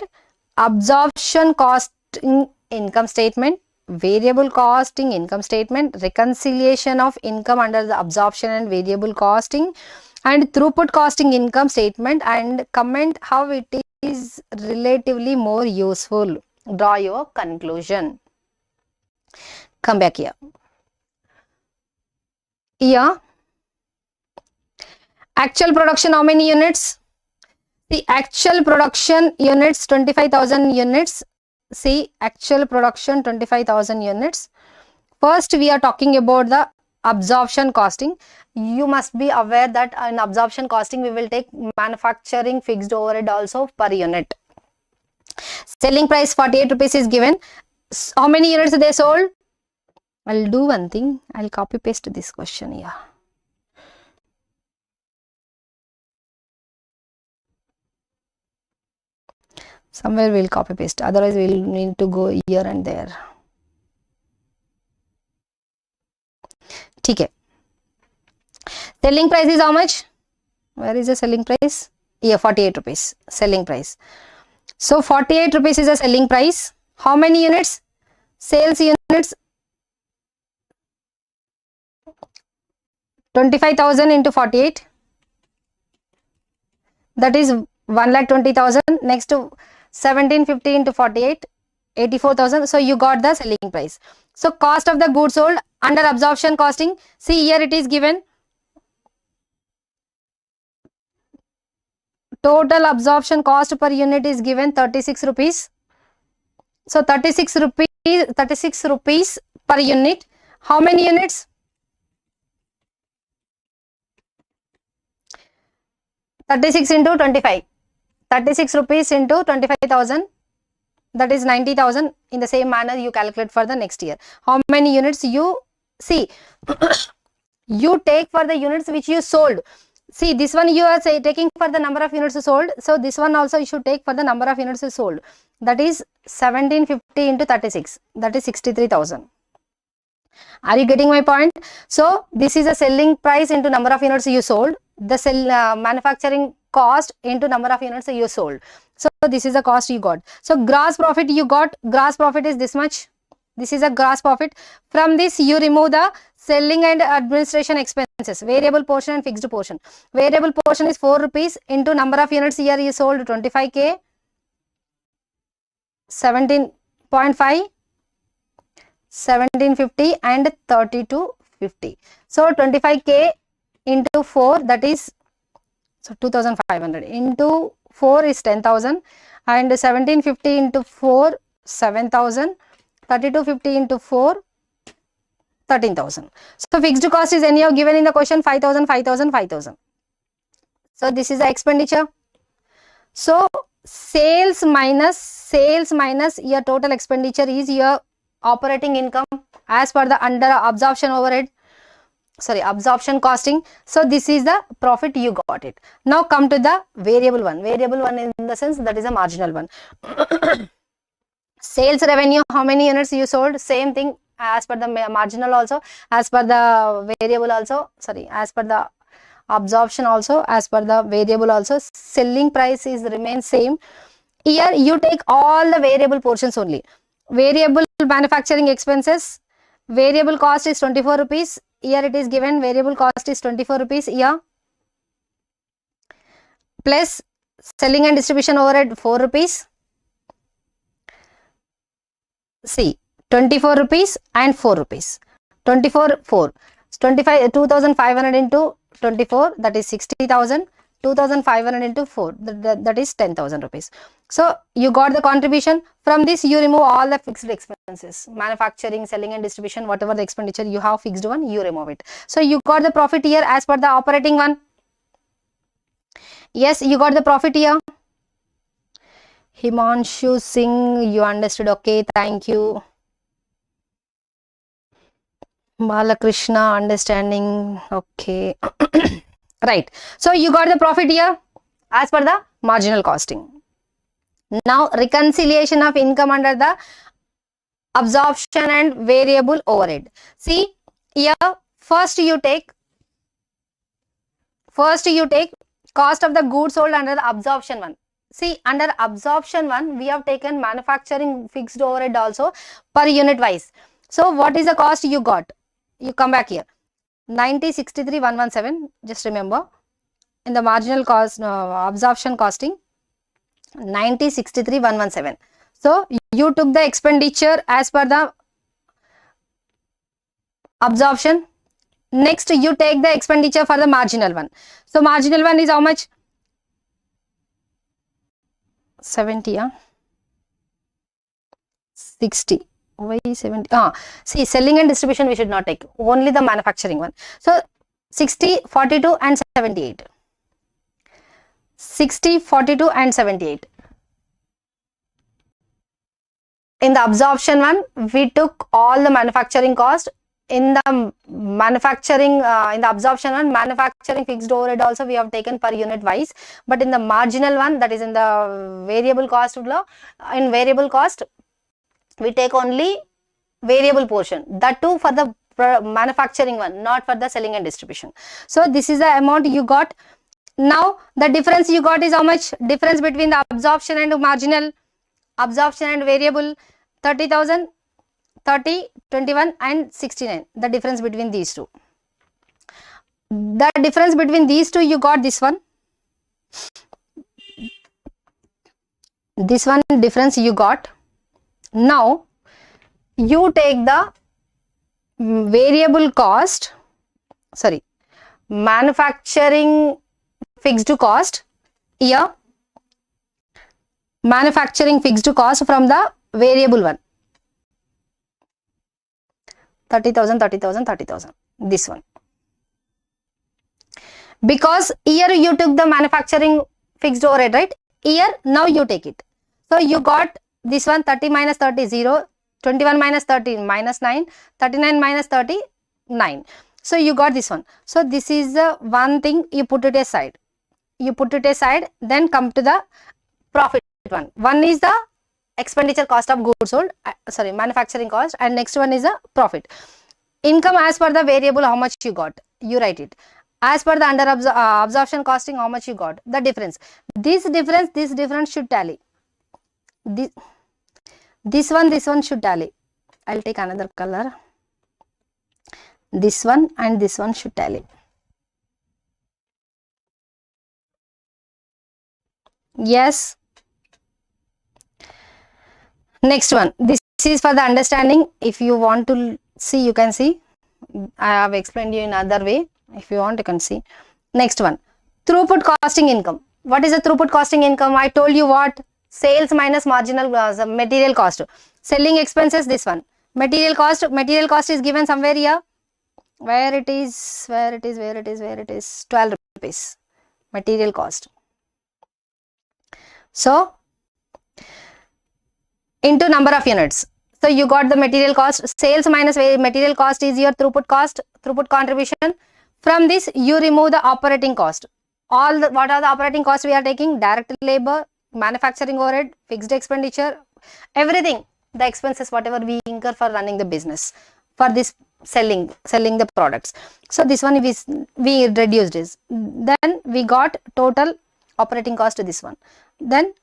Absorption costing income statement, variable costing income statement, reconciliation of income under the absorption and variable costing, and throughput costing income statement, and comment how it is relatively more useful. Draw your conclusion. Come back here. Here, actual production, how many units? The actual production units, 25,000 units. See, actual production 25,000 units. First, we are talking about the absorption costing. You must be aware that in absorption costing, we will take manufacturing fixed overhead also per unit. Selling price 48 rupees is given. How many units they sold? I'll do one thing. I'll copy paste this question here. Somewhere we'll copy paste, otherwise we'll need to go here and there. Okay. Selling price is how much? Where is the selling price? Here, 48 rupees selling price. So 48 rupees is the selling price. How many units? Sales units 25,000 into 48. That is 1,20,000. Next to 1750 into 48, 84,000. So you got the selling price. So cost of the goods sold under absorption costing. See, here it is given. Total absorption cost per unit is given 36 rupees. So 36 rupees per unit. How many units? 36 into 25. 36 rupees into 25,000. That is 90,000. In the same manner, you calculate for the next year. How many units you see? You take for the units which you sold. See, this one you are taking for the number of units sold. So this one also you should take for the number of units sold. That is 1750 into 36. That is 63,000. Are you getting my point? So this is a selling price into number of units you sold. The manufacturing cost into number of units you sold. So this is the cost you got. So gross profit you got. Gross profit is this much. This is a gross profit. From this you remove the selling and administration expenses, variable portion and fixed portion. Variable portion is 4 rupees into number of units here you sold 25k, 17.5, 1750 and 3250. So 25k into 4, that is, so 2500 into 4 is 10,000 and 1750 into 4 7,000, 3250 into 4 13,000. So fixed cost is anyhow given in the question 5,000, 5,000, 5,000. So this is the expenditure. So sales minus your total expenditure is your operating income as per the under absorption overhead. Sorry, absorption costing. So this is the profit you got it. Now come to the variable one. Variable one in the sense that is a marginal one. Sales revenue, how many units you sold? Same thing as per the marginal also, as per the variable also, sorry, as per the absorption also, as per the variable also. Selling price is remain same. Here you take all the variable portions only. Variable manufacturing expenses, variable cost is 24 rupees. Here it is given variable cost is 24 rupees here. Plus selling and distribution overhead 4 rupees. See, 24 rupees and 4 rupees. 24, 4. 2,500 into 24, that is 60,000. 2,500 into 4, that is 10,000 rupees. So you got the contribution. From this you remove all the fixed expenses, manufacturing, selling and distribution, whatever the expenditure you have fixed one, you remove it. So you got the profit here as per the operating one. Yes, you got the profit here. Himanshu Singh, you understood. Okay, thank you. Balakrishna, understanding. Okay. Right. So you got the profit here as per the marginal costing. Now reconciliation of income under the absorption and variable overhead. See here, first you take cost of the goods sold under the absorption one. See, under absorption one, we have taken manufacturing fixed overhead also per unit wise. So what is the cost you got? You come back here. 90,63,117. Just remember, in the marginal cost absorption costing, 90,63,117. So you took the expenditure as per the absorption. Next you take the expenditure for the marginal one. So marginal one is how much? 70, yeah? 60. Why 70? See, selling and distribution we should not take, only the manufacturing one. So 60, 42 and 78. 60, 42 and 78. In the absorption one, we took all the manufacturing cost. In the manufacturing, in the absorption one, manufacturing fixed overhead also we have taken per unit wise. But in the marginal one, that is in the variable cost flow, in variable cost, we take only variable portion. That too for the manufacturing one, not for the selling and distribution. So this is the amount you got. Now the difference you got is how much? Difference between the absorption and marginal, absorption and variable, 30,000, 30, 21 and 69. The difference between these two. The difference between these two, you got this one. This one difference you got. Now you take the variable cost, sorry, manufacturing fixed cost here, manufacturing fixed cost from the variable one, 30,000, 30,000, 30,000, this one. Because here you took the manufacturing fixed overhead, right? Here now you take it. So you got this one 30 minus 30 0, 21 minus 30 minus 9, 39 minus 30 9. So you got this one. So this is the one thing, you put it aside. You put it aside, then come to the profit one. One is the expenditure cost of goods sold, sorry, manufacturing cost, and next one is the profit. Income as per the variable, how much you got, you write it. As per the under absorption costing, how much you got, the difference. This difference should tally. This one should tally. I'll take another color. This one and this one should tally. Yes. Next one. This is for the understanding. If you want to see, you can see. I have explained you in other way. If you want, you can see. Next one. Throughput costing income. What is the throughput costing income? I told you what? Sales minus marginal material cost. Selling expenses, this one. Material cost is given somewhere here. Where it is 12 rupees. Material cost. So, into number of units. So you got the material cost. Sales minus material cost is your throughput cost, throughput contribution. From this you remove the operating cost. What are the operating costs we are taking? Direct labor, manufacturing overhead, fixed expenditure, everything. The expenses whatever we incur for running the business, for this selling the products. So this one we reduced this. Then we got total operating cost to this one. Then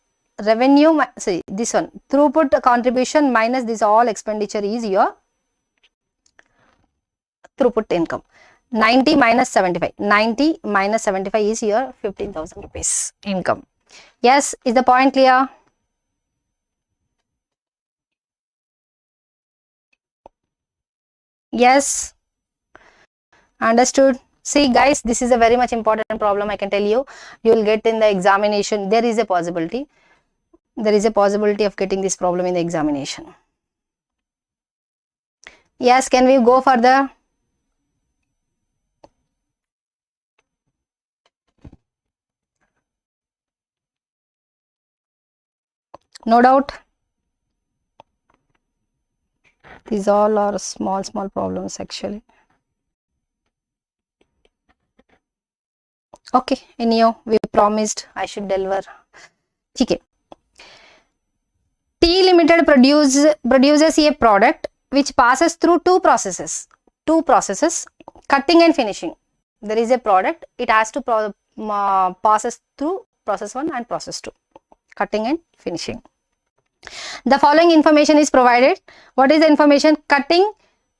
revenue, see this one, throughput contribution minus this all expenditure is your throughput income. 90 minus 75. 90 minus 75 is your 15,000 rupees income. Yes, is the point clear? Yes, understood. See guys, this is a very much important problem. I can tell you, you will get in the examination. There is a possibility of getting this problem in the examination. Yes, can we go further? No doubt. These all are small problems actually. Okay, anyhow, we promised I should deliver. Okay. T Limited produces a product which passes through two processes, cutting and finishing. There is a product, it has to passes through process 1 and process 2, cutting and finishing. The following information is provided. What is the information? Cutting,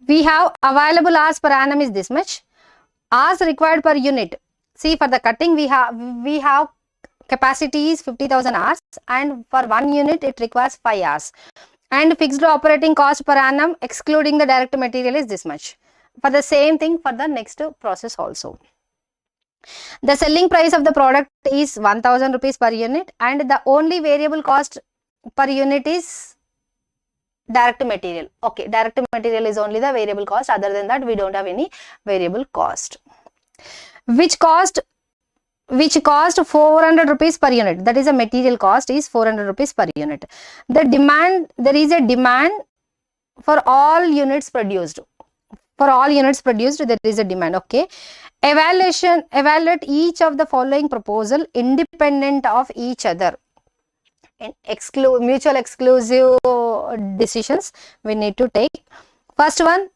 we have available hours per annum is this much. Hours required per unit. See, for the cutting we have capacity is 50,000 hours, and for 1 unit it requires 5 hours. And fixed operating cost per annum excluding the direct material is this much. For the same thing for the next process also. The selling price of the product is 1,000 rupees per unit, and the only variable cost per unit is direct material. Okay, direct material is only the variable cost. Other than that, we don't have any variable cost. Which cost 400 rupees per unit. That is a material cost is 400 rupees per unit. The demand, there is a demand for all units produced. For all units produced, there is a demand. Okay. Evaluate each of the following proposal independent of each other. Mutual exclusive decisions we need to take. First one,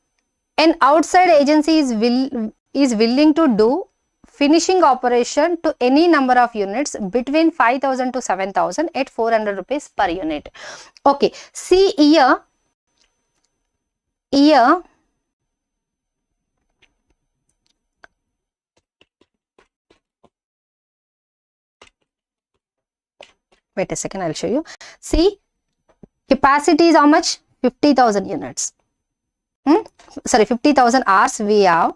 an outside agency is willing to do finishing operation to any number of units between 5,000 to 7,000 at 400 rupees per unit. Okay, see here, wait a second, I'll show you. See, capacity is how much? 50,000 units. Sorry, 50,000 hours we have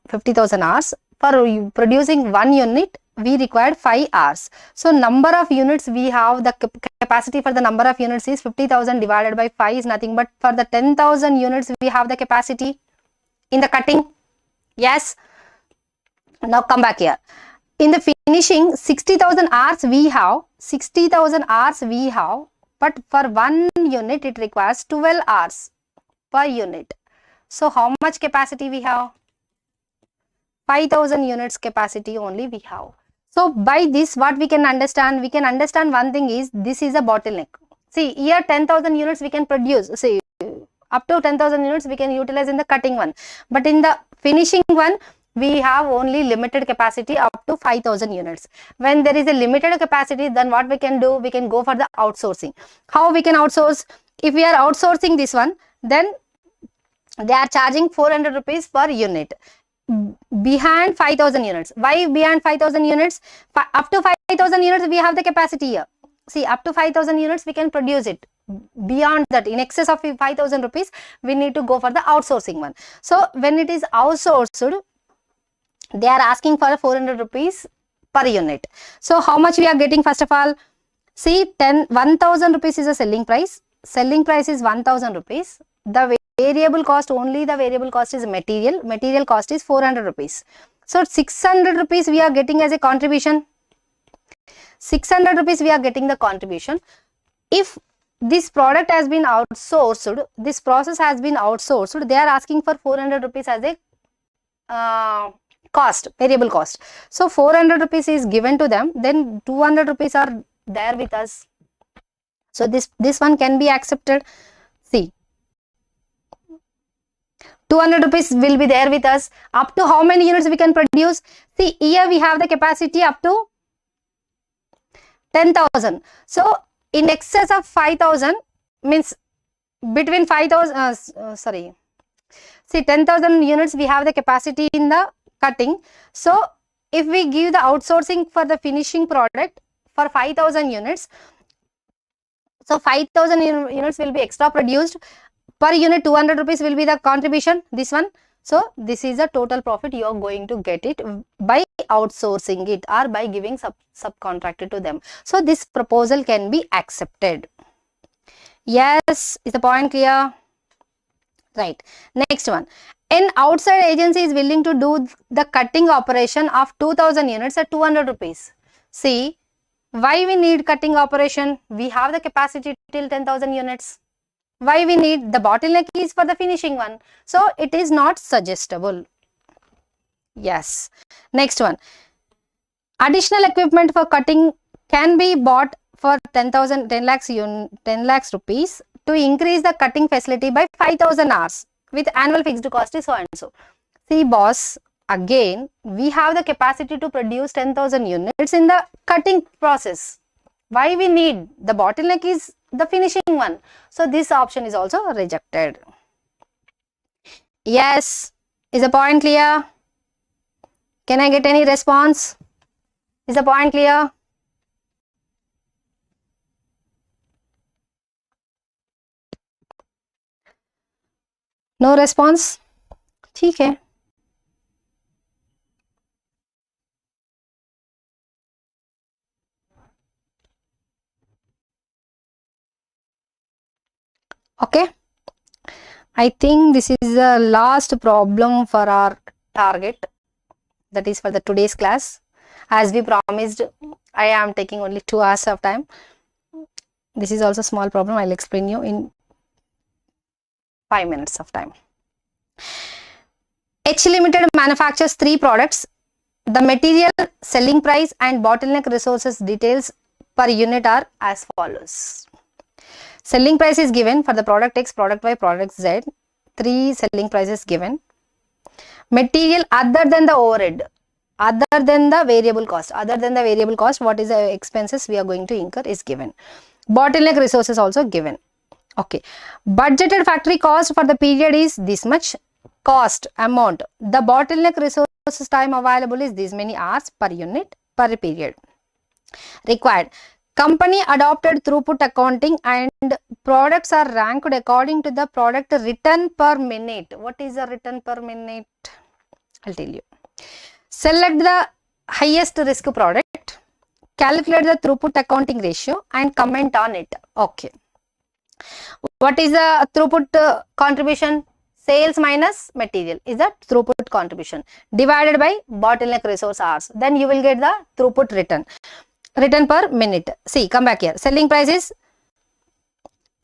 50,000 hours. For producing 1 unit, we required 5 hours. So, number of units we have, the capacity for the number of units is 50,000 divided by 5 is nothing but for the 10,000 units we have the capacity in the cutting. Yes. Now come back here. In the finishing, 60,000 hours we have, 60,000 hours we have, but for 1 unit it requires 12 hours per unit. So how much capacity we have? 5,000 units capacity only we have. So by this what we can understand? We can understand one thing is this is a bottleneck. See here 10,000 units we can produce. See up to 10,000 units we can utilize in the cutting one. But in the finishing one we have only limited capacity up to 5,000 units. When there is a limited capacity, then what we can do? We can go for the outsourcing. How we can outsource? If we are outsourcing this one, then they are charging 400 rupees per unit behind 5,000 units. Why behind 5,000 units? Up to 5,000 units we have the capacity here. See, up to 5,000 units we can produce it. Beyond that, in excess of 5,000 rupees, we need to go for the outsourcing one. So when it is outsourced, they are asking for 400 rupees per unit. So how much we are getting? First of all, see 1,000 rupees is a selling price. Selling price is 1,000 rupees. The variable cost, only the variable cost is material. Material cost is 400 rupees. So 600 rupees we are getting as a contribution. 600 rupees we are getting the contribution. If this product has been outsourced, this process has been outsourced, they are asking for 400 rupees as a cost, variable cost. So 400 rupees is given to them, then 200 rupees are there with us. So this one can be accepted. See, 200 rupees will be there with us. Up to how many units we can produce? See, here we have the capacity up to 10,000. So in excess of 5,000 means between 5,000, see 10,000 units we have the capacity in the cutting. So if we give the outsourcing for the finishing product for 5,000 units, so 5,000 units will be extra produced. Per unit 200 rupees will be the contribution, this one. So this is the total profit you are going to get it by outsourcing it or by giving subcontracted to them. So this proposal can be accepted. Yes, is the point clear? Right. Next one. An outside agency is willing to do the cutting operation of 2,000 units at 200 rupees. See, why we need cutting operation? We have the capacity till 10,000 units. Why we need? The bottleneck is for the finishing one. So it is not suggestible. Yes. Next one. Additional equipment for cutting can be bought for 10 lakhs rupees to increase the cutting facility by 5,000 hours with annual fixed cost is so and so. See boss, again we have the capacity to produce 10,000 units in the cutting process. Why we need? The bottleneck is the finishing one. So this option is also rejected. Yes, is the point clear? Can I get any response? Is the point clear? No response? ठीक है. Okay, I think this is the last problem for our target, that is for the today's class. As we promised, I am taking only 2 hours of time. This is also small problem. I'll explain you in 5 minutes of time. H Limited manufactures 3 products. The material, selling price and bottleneck resources details per unit are as follows. Selling price is given for the product X, product Y, product Z. 3 selling prices given. Material other than the overhead, other than the variable cost, what is the expenses we are going to incur is given. Bottleneck resources also given. Okay. Budgeted factory cost for the period is this much. Cost amount. The bottleneck resources time available is this many hours per unit per period. Required. Company adopted throughput accounting and products are ranked according to the product return per minute. What is the return per minute? I'll tell you. Select the highest risk product, calculate the throughput accounting ratio and comment on it. Okay. What is the throughput contribution? Sales minus material is the throughput contribution divided by bottleneck resource hours. Then you will get the throughput return per minute. See, come back here. Selling price is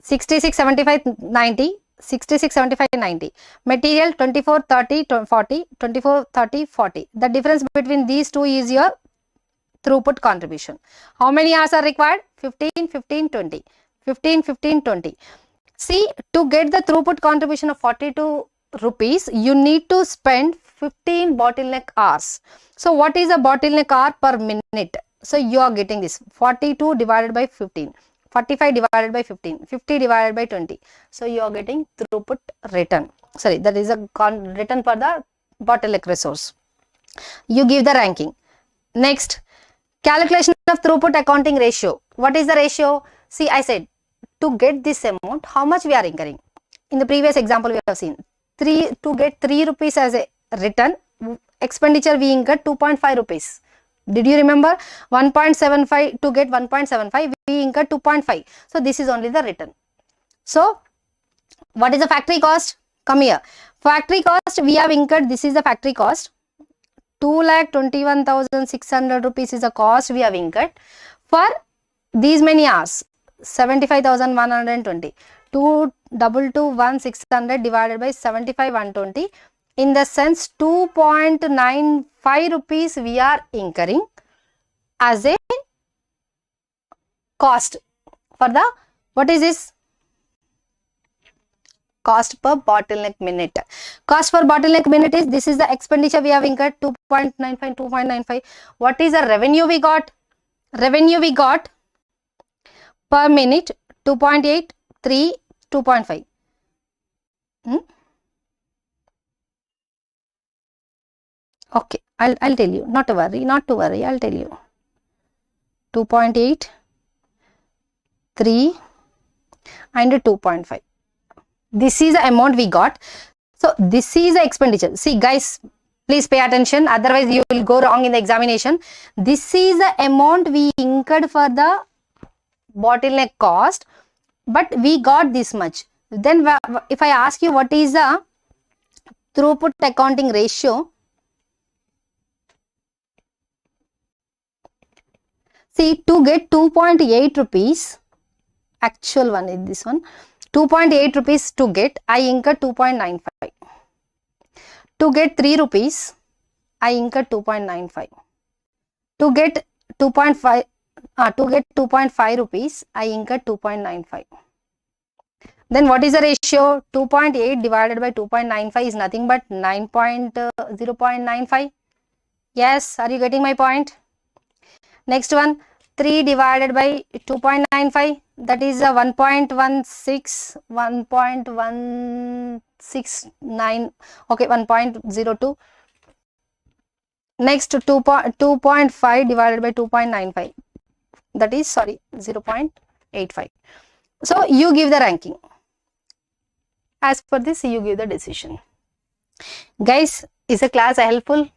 66.75.90, 66.75.90. Material 24.30.40, 24.30.40. The difference between these two is your throughput contribution. How many hours are required? 15, 15, 20. 15, 15, 20. See, to get the throughput contribution of 42 rupees, you need to spend 15 bottleneck hours. So, what is a bottleneck hour per minute? So, you are getting this 42 divided by 15, 45 divided by 15, 50 divided by 20. So, you are getting throughput return. Sorry, that is a return for the bottleneck resource. You give the ranking. Next, calculation of throughput accounting ratio. What is the ratio? See, I said, to get this amount, how much we are incurring? In the previous example, we have seen to get 3 rupees as a return, expenditure we incurred 2.5 rupees. Did you remember? 1.75 to get 1.75, we incurred 2.5. So, this is only the return. So, what is the factory cost? Come here. Factory cost we have incurred, this is the factory cost. 2,21,600 rupees is the cost we have incurred for these many hours. 75,120. 2,221,600 divided by 75,120. In the sense 2.95 rupees we are incurring as a cost for the, what is this? Cost per bottleneck minute. Cost per bottleneck minute is, this is the expenditure we have incurred 2.95, 2.95. What is the revenue we got? Revenue we got per minute 2.8, 3, 2.5. Okay, I'll tell you. Not to worry, I'll tell you. 2.8, 3 and 2.5. This is the amount we got. So, this is the expenditure. See guys, please pay attention, otherwise you will go wrong in the examination. This is the amount we incurred for the bottleneck cost, but we got this much. Then if I ask you what is the throughput accounting ratio, see, to get 2.8 rupees, actual one is this one, 2.8 rupees to get, I incur 2.95. To get 3 rupees, I incur 2.95. To get 2.5, to get 2.5 rupees, I incur 2.95. Then what is the ratio? 2.8 divided by 2.95 is nothing but 0.95. Yes, are you getting my point? Next one, 3 divided by 2.95, that is a 1.16, 1.169, okay, 1.02. Next, 2.5 divided by 2.95, that is, sorry, 0.85. So, you give the ranking. As per this, you give the decision. Guys, is the class helpful?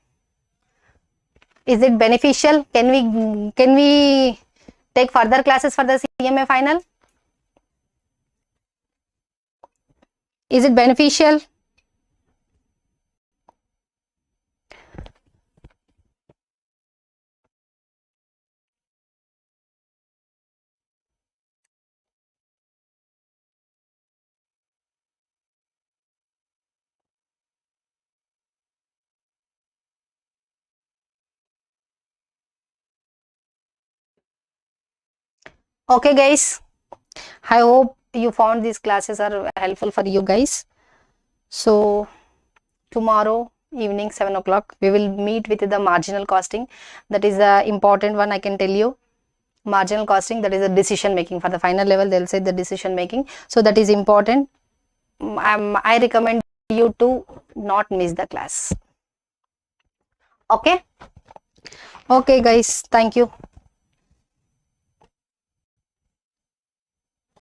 Is it beneficial? Can we take further classes for the CMA final? Is it beneficial? Okay guys, I hope you found these classes are helpful for you guys. So tomorrow evening 7 o'clock we will meet with the marginal costing. That is the important one, I can tell you. Marginal costing, that is the decision making. For the final level they will say the decision making. So that is important. I recommend you to not miss the class. Okay. Okay guys, thank you.